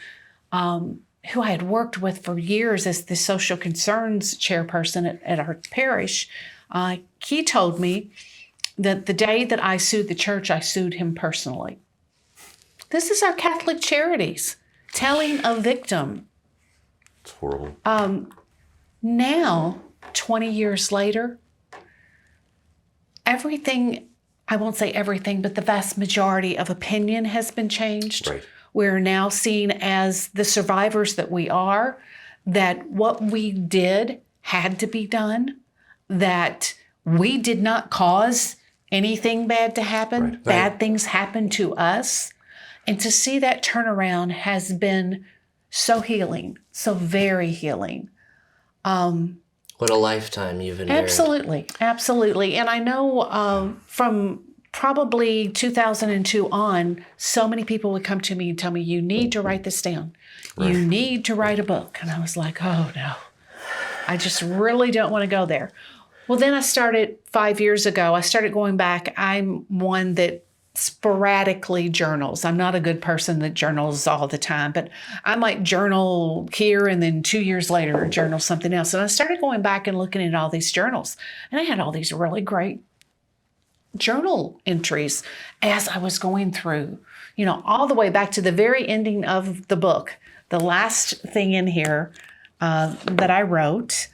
D: who I had worked with for years as the social concerns chairperson at our parish. He told me that the day that I sued the church, I sued him personally. This is our Catholic Charities telling a victim.
C: It's horrible.
D: Now, 20 years later, everything, I won't say everything, but the vast majority of opinion has been changed.
C: Right.
D: We're now seen as the survivors that we are, that what we did had to be done, that we did not cause anything bad to happen.
C: Right.
D: Bad things happened to us. And to see that turnaround has been so healing, so very healing.
A: What a lifetime you've endured.
D: Absolutely. And I know from probably 2002 on, so many people would come to me and tell me, you need to write this down. Right. You need to write a book. And I was like, oh no, I just really don't want to go there. Well, then I started 5 years ago. I started going back. I'm one that sporadically journals. I'm not a good person that journals all the time, but I might journal here and then 2 years later journal something else. And I started going back and looking at all these journals, and I had all these really great journal entries as I was going through, all the way back to the very ending of the book. The last thing in here that I wrote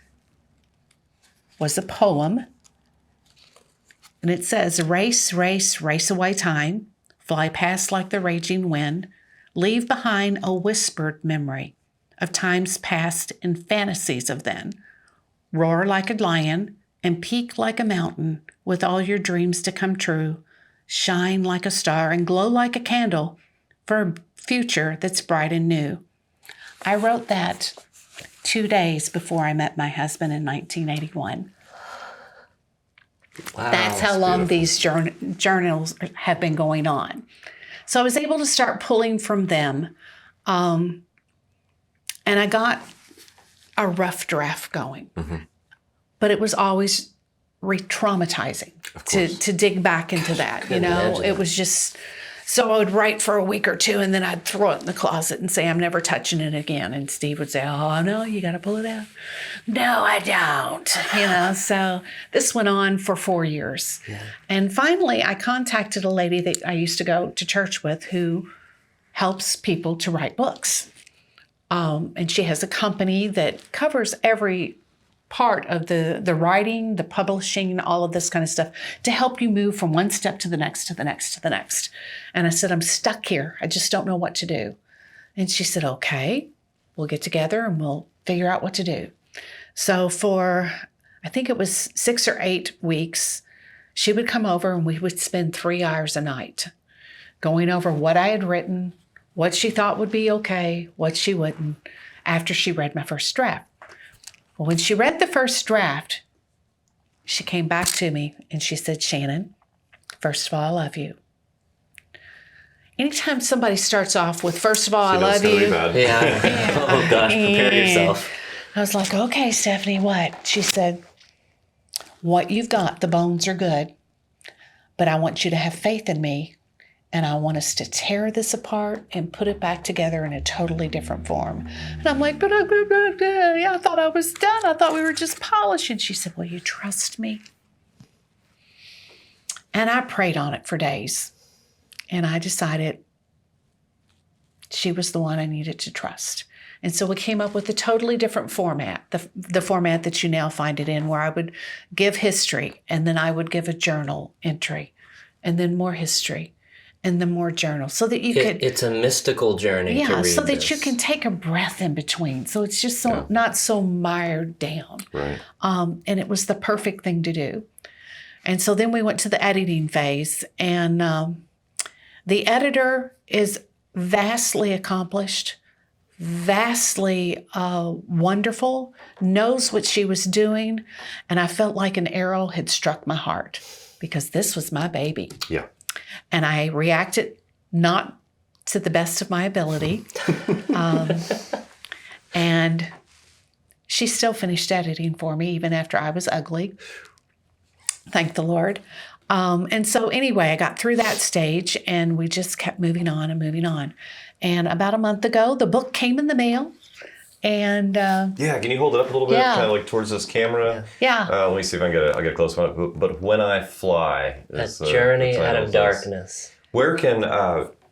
D: was a poem. And it says, race, race, race away time, fly past like the raging wind, leave behind a whispered memory of times past and fantasies of then. Roar like a lion and peak like a mountain with all your dreams to come true. Shine like a star and glow like a candle for a future that's bright and new. I wrote that 2 days before I met my husband in 1981.
A: Wow,
D: that's how long these journals have been going on. So I was able to start pulling from them. And I got a rough draft going. Mm-hmm. But it was always re-traumatizing to dig back into that. It was just, so I would write for a week or two and then I'd throw it in the closet and say, I'm never touching it again. And Steve would say, oh, no, you got to pull it out. No, I don't. So this went on for 4 years. Yeah. And finally, I contacted a lady that I used to go to church with who helps people to write books. And she has a company that covers every part of the writing, the publishing, all of this kind of stuff to help you move from one step to the next, to the next, to the next. And I said, I'm stuck here. I just don't know what to do. And she said, okay, we'll get together and we'll figure out what to do. So for, I think it was 6 or 8 weeks, she would come over and we would spend 3 hours a night going over what I had written, what she thought would be okay, what she wouldn't, after she read my first draft. Well, when she read the first draft, she came back to me and she said, Shannon, first of all, I love you. Anytime somebody starts off with, first of all, I love you.
A: Yeah. Oh, gosh, prepare yourself.
D: I was like, okay, Stephanie, what? She said, what you've got, the bones are good, but I want you to have faith in me and I want us to tear this apart and put it back together in a totally different form. And I'm like, but I thought I was done. I thought we were just polishing. She said, will you trust me? And I prayed on it for days. And I decided she was the one I needed to trust. And so we came up with a totally different format, the format that you now find it in, where I would give history, and then I would give a journal entry, and then more history, and then more journal, so that you could...
A: It's a mystical journey to read
D: so that
A: this.
D: you can take a breath in between. So it's just not so mired down.
C: Right.
D: And it was the perfect thing to do. And so then we went to the editing phase, and the editor is vastly accomplished, vastly wonderful, knows what she was doing, and I felt like an arrow had struck my heart because this was my baby.
C: Yeah.
D: And I reacted not to the best of my ability. And she still finished editing for me even after I was ugly. Thank the Lord. And so anyway, I got through that stage and we just kept moving on and moving on. And about a month ago, the book came in the mail. And
C: yeah, can you hold it up a little bit,
D: Yeah.
C: kind of like towards this camera?
D: Yeah.
C: Let me see if I'll get a close one. But When I Fly is
A: A Journey
C: the title
A: Out of
C: this.
A: Darkness.
C: Where can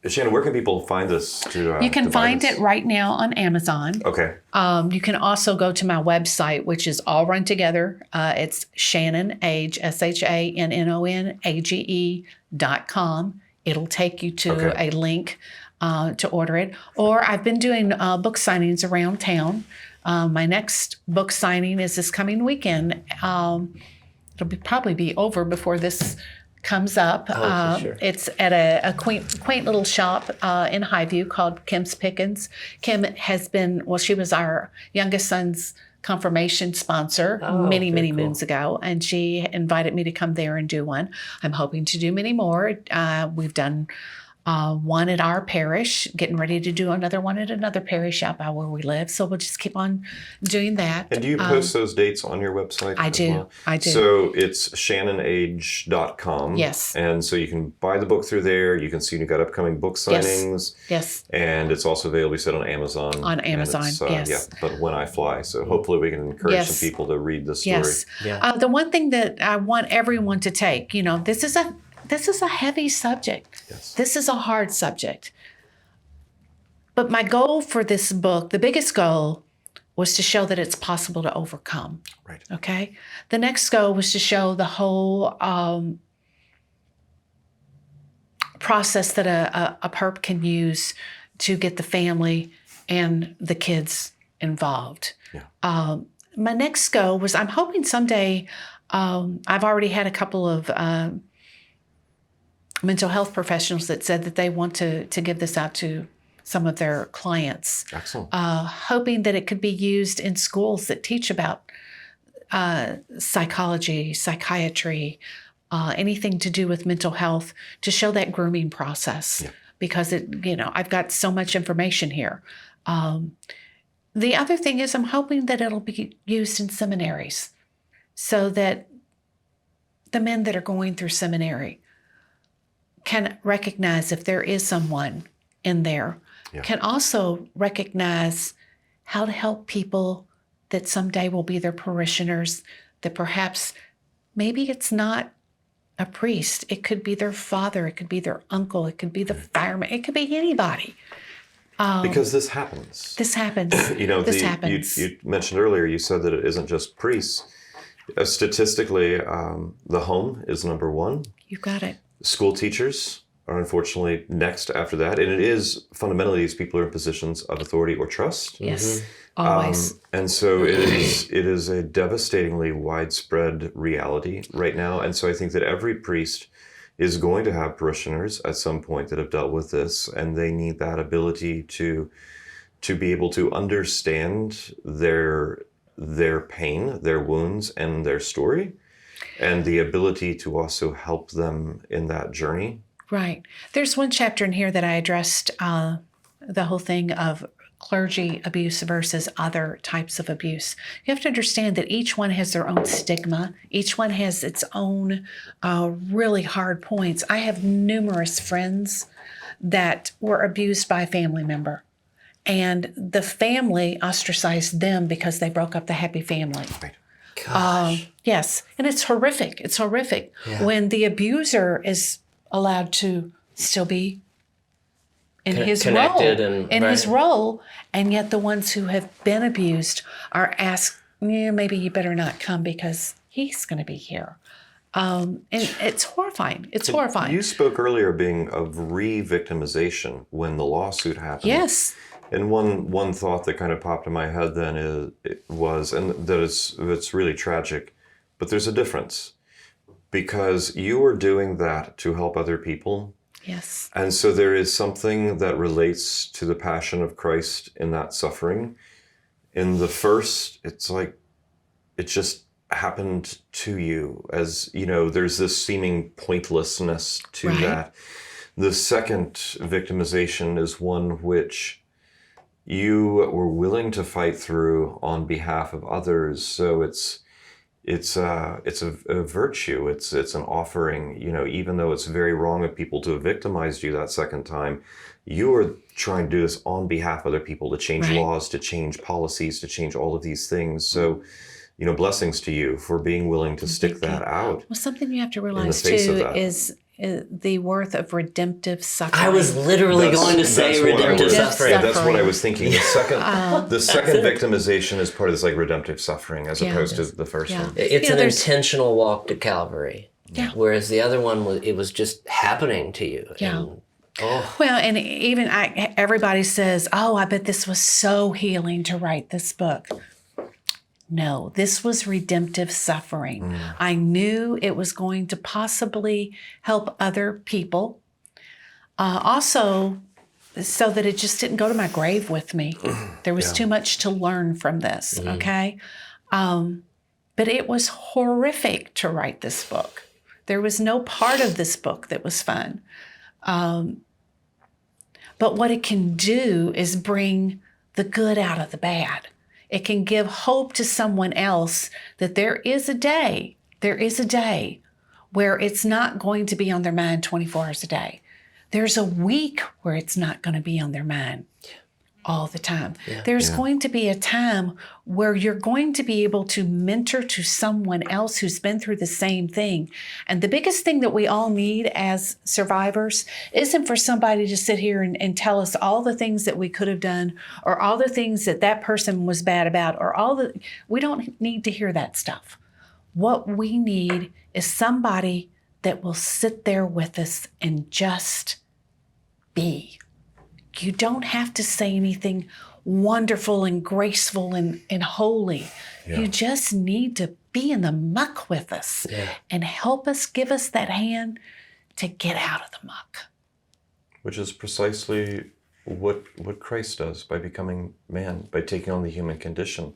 C: Shannon? Where can people find this?
D: You can find it right now on Amazon.
C: Okay.
D: You can also go to my website, which is all run together. It's Shannon Age, ShannonAge.com. It'll take you to a link to order it. Or I've been doing book signings around town. My next book signing is this coming weekend. It'll probably be over before this comes up.
A: For sure.
D: It's at a quaint little shop in Highview called Kim's Pickens. Kim has been, she was our youngest son's confirmation sponsor many moons ago, and she invited me to come there and do one. I'm hoping to do many more. We've done one at our parish, getting ready to do another one at another parish out by where we live. So we'll just keep on doing that.
C: And do you post those dates on your website?
D: I do.
C: Well?
D: I do.
C: So it's shannonage.com.
D: Yes.
C: And so you can buy the book through there. You can see you've got upcoming book signings.
D: Yes.
C: And it's also available, you said, on Amazon.
D: On Amazon, yes.
C: Yeah, but When I Fly. So hopefully we can encourage some people to read the story.
D: Yes.
A: Yeah.
D: The one thing that I want everyone to take, this is a heavy subject.
C: Yes.
D: This is a hard subject. But my goal for this book, the biggest goal, was to show that it's possible to overcome.
C: Right.
D: Okay? The next goal was to show the whole process that a perp can use to get the family and the kids involved.
C: Yeah.
D: My next goal was, I'm hoping someday, I've already had a couple of mental health professionals that said that they want to give this out to some of their clients.
C: Excellent.
D: Hoping that it could be used in schools that teach about psychology, psychiatry, anything to do with mental health, to show that grooming process.
C: Yeah.
D: Because I've got so much information here. The other thing is, I'm hoping that it'll be used in seminaries, so that the men that are going through seminary can recognize if there is someone in there, can also recognize how to help people that someday will be their parishioners, that perhaps maybe it's not a priest. It could be their father. It could be their uncle. It could be the fireman. It could be anybody.
C: Because this happens.
D: This happens.
C: This
D: happens.
C: You mentioned earlier, you said that it isn't just priests. Statistically, the home is number one.
D: You've got it.
C: School teachers are unfortunately next after that. And it is fundamentally, these people are in positions of authority or trust.
D: Yes, always.
C: And so it is a devastatingly widespread reality right now. And so I think that every priest is going to have parishioners at some point that have dealt with this, and they need that ability to be able to understand their pain, their wounds, and their story, and the ability to also help them in that journey.
D: Right. There's one chapter in here that I addressed the whole thing of clergy abuse versus other types of abuse. You have to understand that each one has their own stigma. Each one has its own really hard points. I have numerous friends that were abused by a family member, and the family ostracized them because they broke up the happy family.
A: Gosh.
D: Yes, and it's horrific. It's horrific when the abuser is allowed to still be in his role, his role, and yet the ones who have been abused are asked, maybe you better not come because he's going to be here. And it's horrifying. It's horrifying.
C: You spoke earlier of re-victimization when the lawsuit happened.
D: Yes.
C: And one thought that kind of popped in my head then and that it's really tragic, but there's a difference because you were doing that to help other people.
D: Yes.
C: And so there is something that relates to the passion of Christ in that suffering. In the first, it's like it just happened to you, as there's this seeming pointlessness to that. The second victimization is one which you were willing to fight through on behalf of others. So it's a virtue. It's an offering. Even though it's very wrong of people to have victimized you that second time, you are trying to do this on behalf of other people, to change laws, to change policies, to change all of these things. So, blessings to you for being willing to stick that out.
D: Well, something you have to realize too is the worth of redemptive suffering.
A: I was literally going to say redemptive suffering.
C: That's what I was thinking. The second victimization is part of this redemptive suffering as opposed to the first one.
A: It's an intentional walk to Calvary.
D: Yeah.
A: Whereas the other one was just happening to you.
D: Yeah.
A: And,
D: well, and even everybody says, I bet this was so healing to write this book. No, this was redemptive suffering. I knew it was going to possibly help other people. Also, so that it just didn't go to my grave with me. There was too much to learn from this, okay? But it was horrific to write this book. There was no part of this book that was fun. But what it can do is bring the good out of the bad. It can give hope to someone else that there is a day where it's not going to be on their mind 24 hours a day. There's a week where it's not going to be on their mind all the time. There's going to be a time where you're going to be able to mentor to someone else who's been through the same thing. And the biggest thing that we all need as survivors isn't for somebody to sit here and tell us all the things that we could have done or all the things that person was bad about we don't need to hear that stuff. What we need is somebody that will sit there with us and just be. You don't have to say anything wonderful and graceful and holy. You just need to be in the muck with us and help us, give us that hand to get out of the muck.
C: Which is precisely what Christ does by becoming man, by taking on the human condition.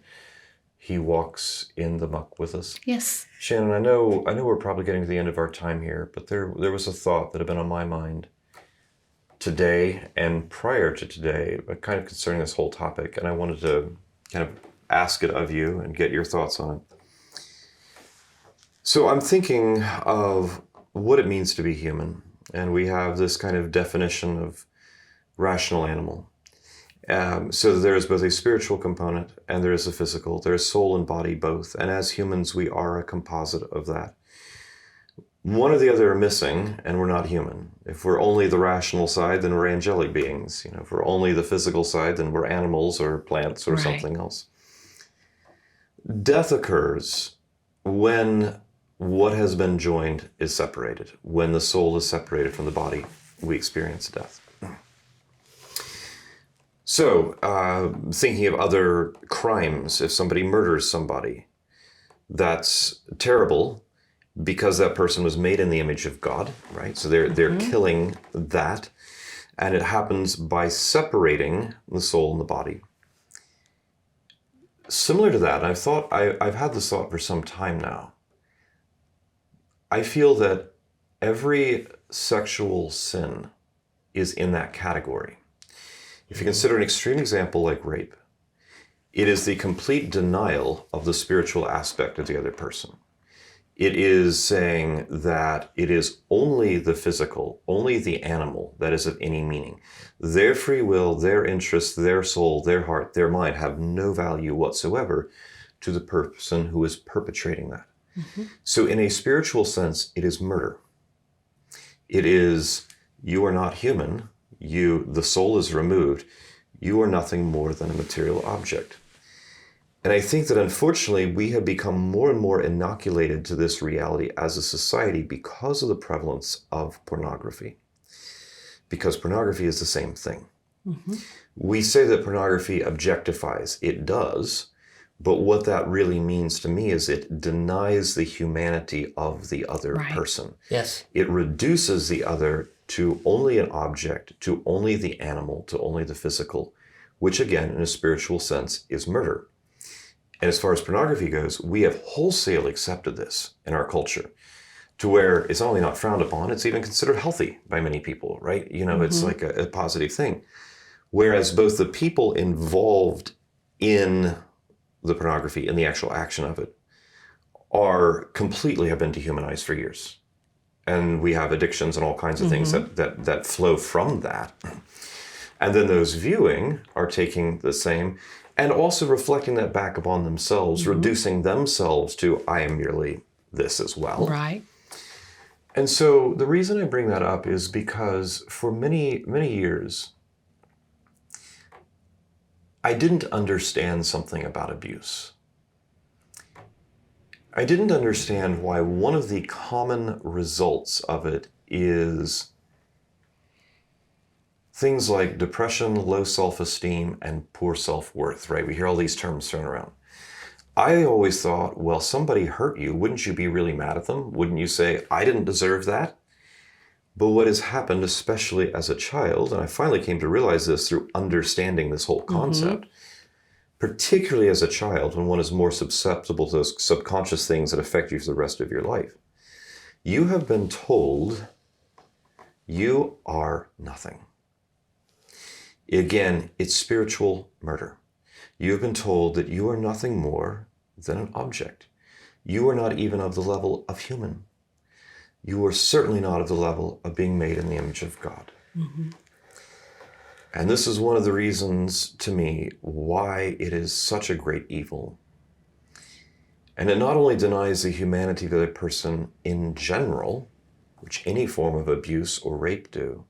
C: He walks in the muck with us.
D: Yes.
C: Shannon, I know we're probably getting to the end of our time here, but there was a thought that had been on my mind today and prior to today, kind of concerning this whole topic, and I wanted to kind of ask it of you and get your thoughts on it. So I'm thinking of what it means to be human, and we have this kind of definition of rational animal. So there is both a spiritual component and there is a physical. There is soul and body both, and as humans we are a composite of that. One or the other are missing, and we're not human. If we're only the rational side, then we're angelic beings. If we're only the physical side, then we're animals or plants or something else. Death occurs when what has been joined is separated. When the soul is separated from the body, we experience death. So, thinking of other crimes, if somebody murders somebody, that's terrible, because that person was made in the image of God, right? So they're killing that, and it happens by separating the soul and the body. Similar to that, I've had this thought for some time now. I feel that every sexual sin is in that category. If you consider an extreme example like rape, it is the complete denial of the spiritual aspect of the other person. It is saying that it is only the physical, only the animal that is of any meaning. Their free will, their interests, their soul, their heart, their mind have no value whatsoever to the person who is perpetrating that. Mm-hmm. So in a spiritual sense, it is murder. It is, you are not human. The soul is removed. You are nothing more than a material object. And I think that unfortunately we have become more and more inoculated to this reality as a society because of the prevalence of pornography. Because pornography is the same thing. Mm-hmm. We say that pornography objectifies. It does. But what that really means to me is it denies the humanity of the other person.
A: Yes.
C: It reduces the other to only an object, to only the animal, to only the physical, which again, in a spiritual sense, is murder. And as far as pornography goes, we have wholesale accepted this in our culture to where it's not only not frowned upon, it's even considered healthy by many people, right? You know, mm-hmm. It's like a positive thing. Whereas both the people involved in the pornography and the actual action of it have been dehumanized for years. And we have addictions and all kinds of mm-hmm. things that flow from that. And then those viewing are taking the same and also reflecting that back upon themselves, mm-hmm. reducing themselves to, I am merely this as well.
D: Right.
C: And so the reason I bring that up is because for many, many years, I didn't understand something about abuse. I didn't understand why one of the common results of it is things like depression, low self-esteem, and poor self-worth, right? We hear all these terms thrown around. I always thought, well, somebody hurt you. Wouldn't you be really mad at them? Wouldn't you say, I didn't deserve that? But what has happened, especially as a child, and I finally came to realize this through understanding this whole concept, mm-hmm. particularly as a child, when one is more susceptible to those subconscious things that affect you for the rest of your life, you have been told you are nothing. Again, it's spiritual murder. You have been told that you are nothing more than an object. You are not even of the level of human. You are certainly not of the level of being made in the image of God. Mm-hmm. And this is one of the reasons to me why it is such a great evil. And it not only denies the humanity of the other person in general, which any form of abuse or rape do,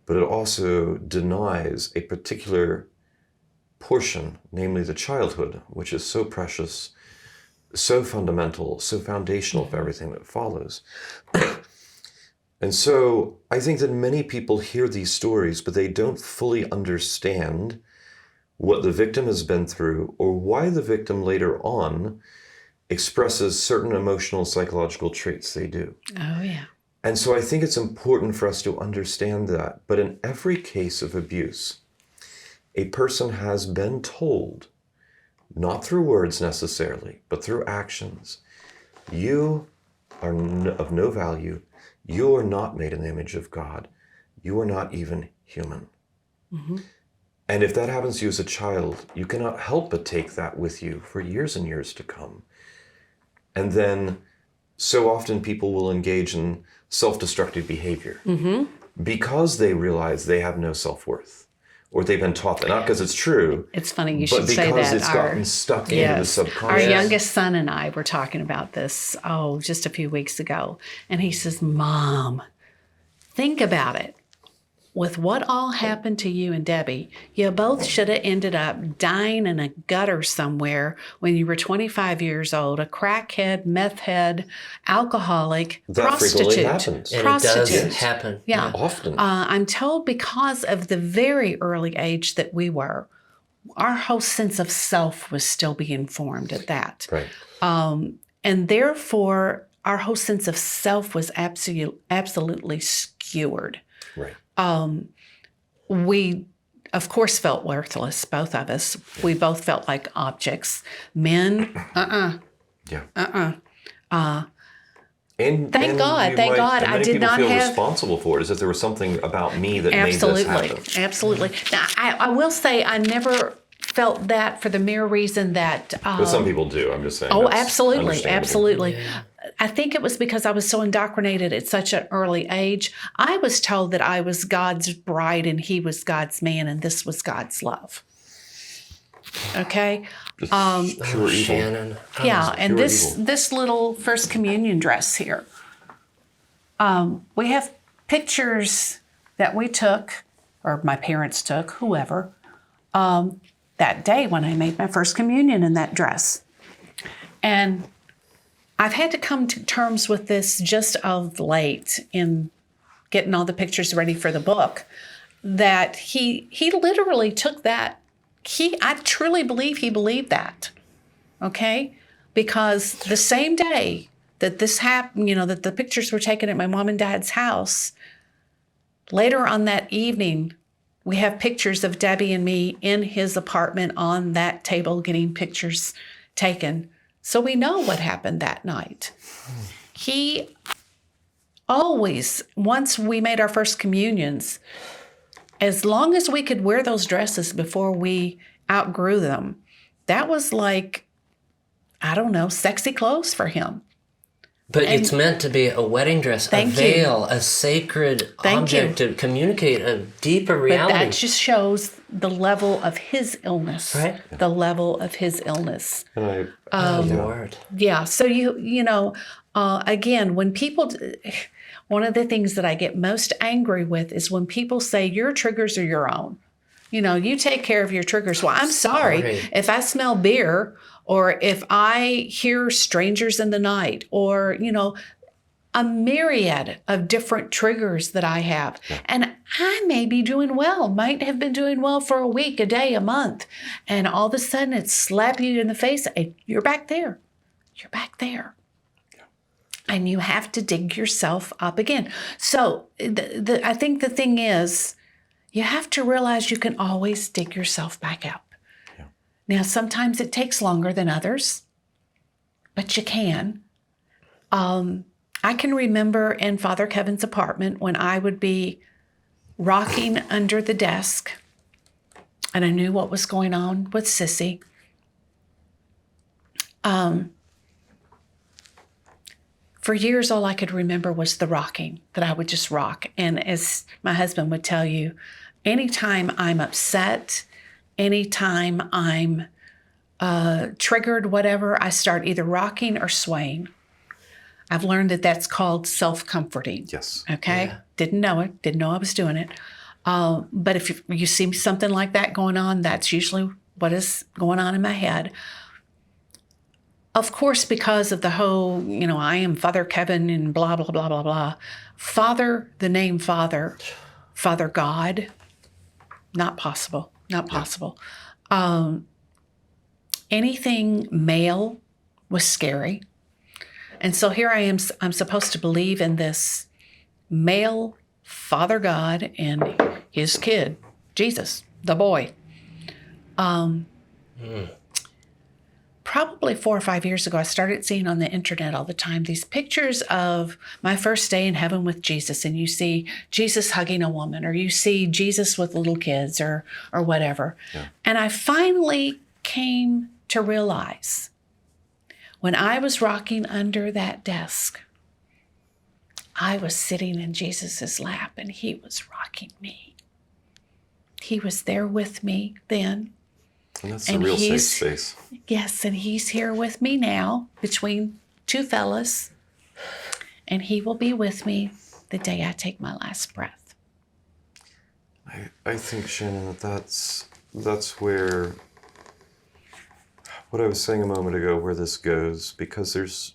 C: but it also denies a particular portion, namely the childhood, which is so precious, so fundamental, so foundational for everything that follows. And so I think that many people hear these stories, but they don't fully understand what the victim has been through or why the victim later on expresses certain emotional and psychological traits they do.
D: Oh, yeah.
C: And so I think it's important for us to understand that. But in every case of abuse, a person has been told, not through words necessarily, but through actions, you are of no value. You are not made in the image of God. You are not even human. Mm-hmm. And if that happens to you as a child, you cannot help but take that with you for years and years to come. And then so often people will engage in self-destructive behavior mm-hmm. because they realize they have no self-worth. Or they've been taught that, not because it's true.
D: It's funny you should say that.
C: But because it's gotten stuck into the subconscious.
D: Our youngest son and I were talking about this, just a few weeks ago. And he says, Mom, think about it. With what all happened to you and Debbie, you both should have ended up dying in a gutter somewhere when you were 25 years old, a crackhead, meth head, alcoholic, prostitute.
C: Happens.
A: And it does happen.
D: Yeah.
C: Often.
D: I'm told because of the very early age that we were, our whole sense of self was still being formed at that.
C: Right.
D: And therefore, our whole sense of self was absolutely skewered.
C: Right.
D: We, of course, felt worthless, both of us. Yeah. We both felt like objects. Men,
C: Yeah.
D: Thank God. I did not
C: feel
D: have
C: responsible for it, as if there was something about me that
D: absolutely,
C: made this happen.
D: absolutely. Now, I will say I never felt that for the mere reason that.
C: But some people do. I'm just saying.
D: Oh,
C: that's
D: absolutely,
C: understandable.
D: absolutely.
A: Yeah.
D: I think it was because I was so indoctrinated at such an early age. I was told that I was God's bride and he was God's man and this was God's love. Okay?
C: Pure evil.
A: Shannon.
D: Yeah, and
C: pure
D: this little First Communion dress here. We have pictures that we took, or my parents took, whoever, that day when I made my First Communion in that dress. And I've had to come to terms with this just of late in getting all the pictures ready for the book, that he literally took that. I truly believe he believed that, okay? Because the same day that this happened, that the pictures were taken at my mom and dad's house, later on that evening, we have pictures of Debbie and me in his apartment on that table getting pictures taken. So we know what happened that night. He always, once we made our first communions, as long as we could wear those dresses before we outgrew them, that was like, I don't know, sexy clothes for him.
A: But it's meant to be a wedding dress, a veil, a sacred object to communicate a deeper reality.
D: But that just shows the level of his illness,
A: right?
D: The level of his illness.
C: And
A: Lord.
D: Yeah. So again, when people, one of the things that I get most angry with is when people say your triggers are your own. You take care of your triggers. Well, I'm sorry if I smell beer, or if I hear strangers in the night, or, a myriad of different triggers that I have. Yeah. And I may be doing well, might have been doing well for a week, a day, a month. And all of a sudden it slaps you in the face. And you're back there. You're back there. Yeah. And you have to dig yourself up again. So I think the thing is, you have to realize you can always dig yourself back up. Now, sometimes it takes longer than others, but you can. I can remember in Father Kevin's apartment when I would be rocking under the desk and I knew what was going on with Sissy. For years, all I could remember was the rocking, that I would just rock. And as my husband would tell you, anytime I'm upset, anytime I'm triggered, whatever, I start either rocking or swaying. I've learned that that's called self-comforting.
C: Yes.
D: Okay? Yeah. Didn't know it. Didn't know I was doing it. But if you see something like that going on, that's usually what is going on in my head. Of course, because of the whole, I am Father Kevin and blah, blah, blah, blah, blah. Father, the name Father, Father God, not possible. Not possible. Anything male was scary. And so here I am, I'm supposed to believe in this male Father God and his kid, Jesus, the boy. Probably 4 or 5 years ago, I started seeing on the internet all the time these pictures of my first day in heaven with Jesus, and you see Jesus hugging a woman, or you see Jesus with little kids, or whatever. Yeah. And I finally came to realize when I was rocking under that desk, I was sitting in Jesus's lap, and he was rocking me. He was there with me then.
C: And that's a real safe space.
D: Yes, and he's here with me now between two fellas, and he will be with me the day I take my last breath.
C: I think, Shannon, that's where, what I was saying a moment ago, where this goes, because there's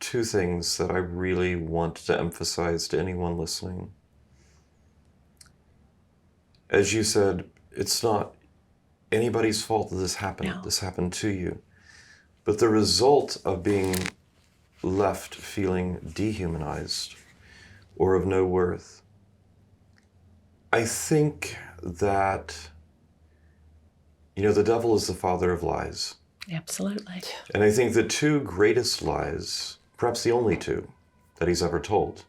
C: two things that I really want to emphasize to anyone listening. As you said, it's not anybody's fault that this happened. No. This happened to you. But the result of being left feeling dehumanized or of no worth, I think that, the devil is the father of lies.
D: Absolutely.
C: And I think the two greatest lies, perhaps the only two, that he's ever told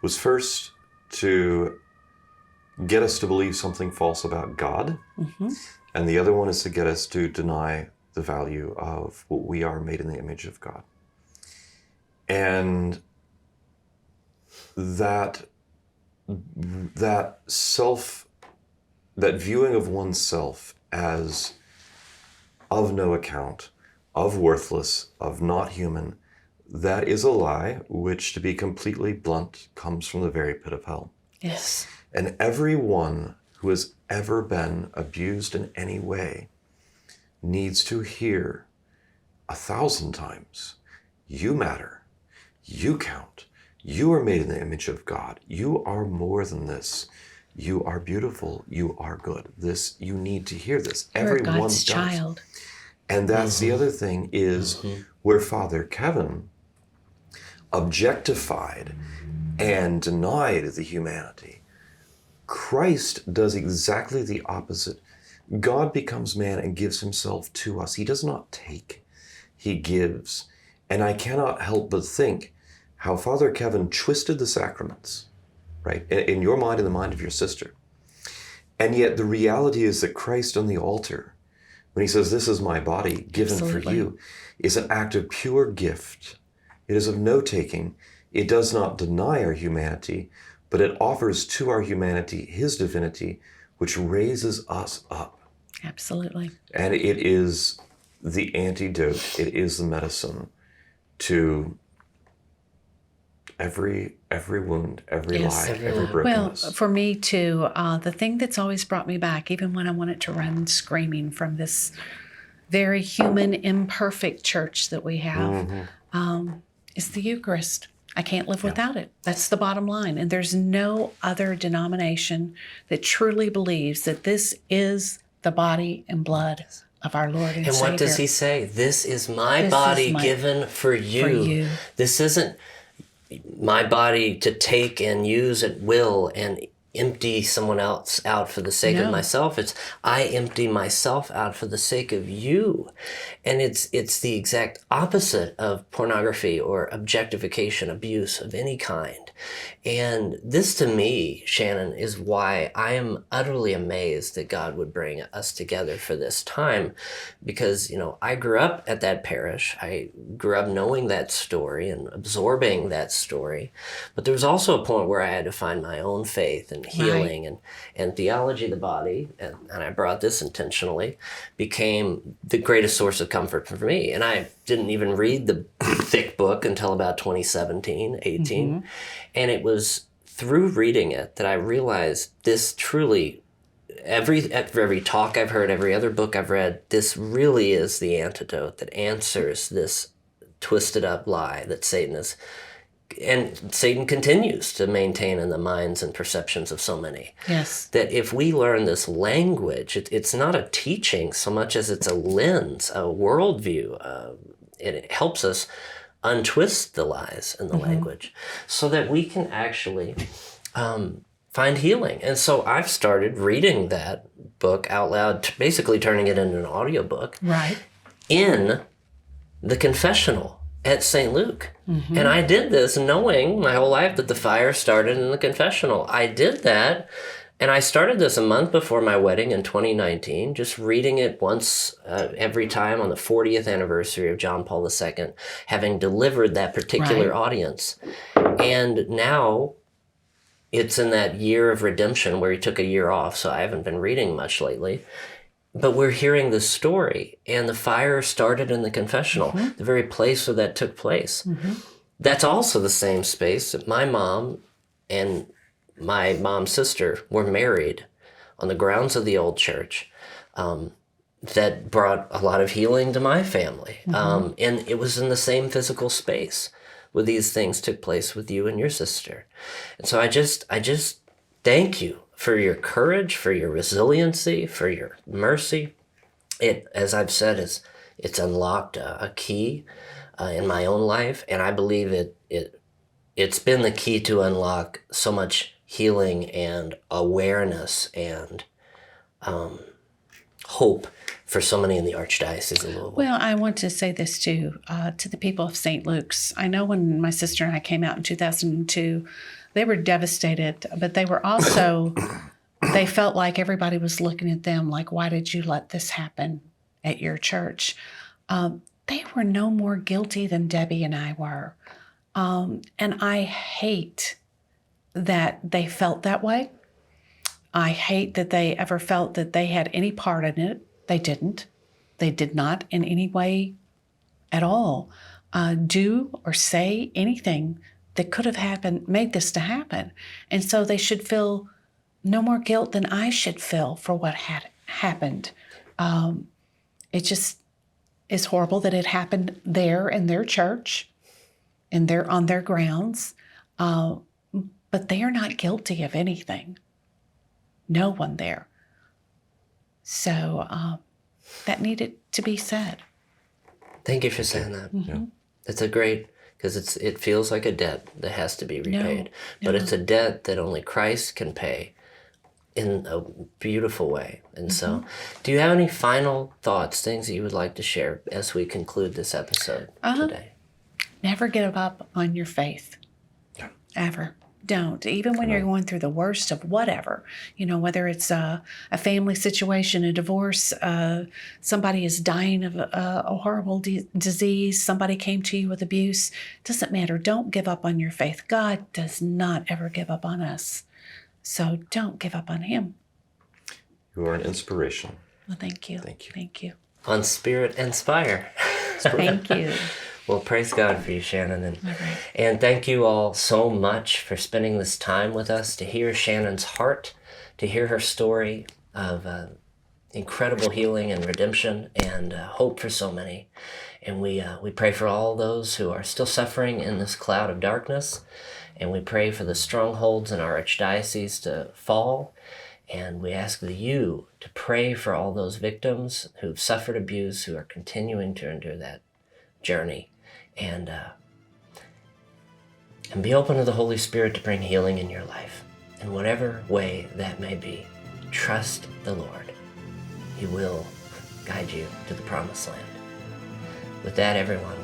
C: was first to get us to believe something false about God, and the other one is to get us to deny the value of what we are, made in the image of God. And that viewing of oneself as of no account, of worthless, of not human, that is a lie which, to be completely blunt, comes from the very pit of hell.
D: Yes.
C: And everyone who has ever been abused in any way needs to hear 1,000 times, you matter, you count, you are made in the image of God, you are more than this, you are beautiful, you are good. This, you need to hear this. Everyone
D: God's
C: does.
D: child.
C: And that's the other thing is where Father Kevin objectified and denied the humanity. Christ does exactly the opposite. God becomes man and gives himself to us. He does not take, he gives. And I cannot help but think how Father Kevin twisted the sacraments, right? In your mind and the mind of your sister. And yet the reality is that Christ on the altar, when he says, this is my body given for you, is an act of pure gift. It is of no taking. It does not deny our humanity, but it offers to our humanity his divinity, which raises us up.
D: Absolutely.
C: And it is the antidote. It is the medicine to every wound, every lie, every brokenness.
D: Well, for me too, the thing that's always brought me back, even when I wanted to run screaming from this very human, imperfect church that we have, is the Eucharist. I can't live without it. That's the bottom line. And there's no other denomination that truly believes that this is the body and blood of our Lord and Savior.
A: And what does he say? This is my body given for you. This isn't my body to take and use at will and empty someone else out for the sake of myself. It's I empty myself out for the sake of you. And it's the exact opposite of pornography or objectification, abuse of any kind. And this to me, Shannon, is why I am utterly amazed that God would bring us together for this time. Because, I grew up at that parish. I grew up knowing that story and absorbing that story. But there was also a point where I had to find my own faith and healing and theology of the body, and I brought this intentionally, became the greatest source of comfort for me. And I didn't even read the thick book until about 2017, 18. And it was through reading it that I realized this truly, every talk I've heard, every other book I've read, this really is the antidote that answers this twisted up lie that Satan is. And Satan continues to maintain in the minds and perceptions of so many.
D: Yes.
A: That if we learn this language, it's not a teaching so much as it's a lens, a worldview. It helps us untwist the lies in the language so that we can actually find healing. And so I've started reading that book out loud, basically turning it into an audiobook.
D: Right.
A: In the confessional at St. Luke. And I did this knowing my whole life that the fire started in the confessional. I did that, and I started this a month before my wedding in 2019, just reading it once every time on the 40th anniversary of John Paul II, having delivered that particular audience. And now it's in that year of redemption where he took a year off, so I haven't been reading much lately. But we're hearing this story, and the fire started in the confessional, the very place where that took place. That's also the same space that my mom and my mom's sister were married on the grounds of the old church. That brought a lot of healing to my family. And it was in the same physical space where these things took place with you and your sister. And so I just thank you for your courage, for your resiliency, for your mercy. It, as I've said, it's unlocked a key in my own life, and I believe it's been the key to unlock so much healing and awareness and hope for so many in the Archdiocese of Louisville.
D: Well, I want to say this too, to the people of St. Luke's. I know when my sister and I came out in 2002, they were devastated, but they were also, they felt like everybody was looking at them like, why did you let this happen at your church? They were no more guilty than Debbie and I were. And I hate that they felt that way. I hate that they ever felt that they had any part in it. They didn't. They did not in any way at all do or say anything that could have happened, made this to happen. And so they should feel no more guilt than I should feel for what had happened. It just is horrible that it happened there in their church, on their grounds. But they are not guilty of anything. No one there. So that needed to be said.
A: Thank you for saying that.
D: Mm-hmm.
A: It's a great, because it feels like a debt that has to be repaid. But it's a debt that only Christ can pay in a beautiful way. And so, do you have any final thoughts, things that you would like to share as we conclude this episode today?
D: Never give up on your faith. Ever. Don't. Even when you're going through the worst of whatever, whether it's a family situation, a divorce, somebody is dying of a horrible disease, somebody came to you with abuse, doesn't matter. Don't give up on your faith. God does not ever give up on us. So don't give up on him.
C: You are an inspiration.
D: Well, thank you.
C: Thank you.
D: Thank you.
A: On Spirit Inspire.
D: Thank you.
A: Well, praise God for you, Shannon. And thank you all so much for spending this time with us to hear Shannon's heart, to hear her story of incredible healing and redemption and hope for so many. And we pray for all those who are still suffering in this cloud of darkness. And we pray for the strongholds in our archdiocese to fall. And we ask you to pray for all those victims who've suffered abuse, who are continuing to endure that journey. And be open to the Holy Spirit to bring healing in your life. In whatever way that may be, trust the Lord. He will guide you to the promised land. With that, everyone,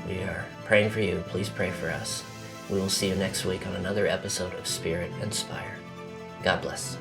A: we are praying for you. Please pray for us. We will see you next week on another episode of Spirit Inspire. God bless.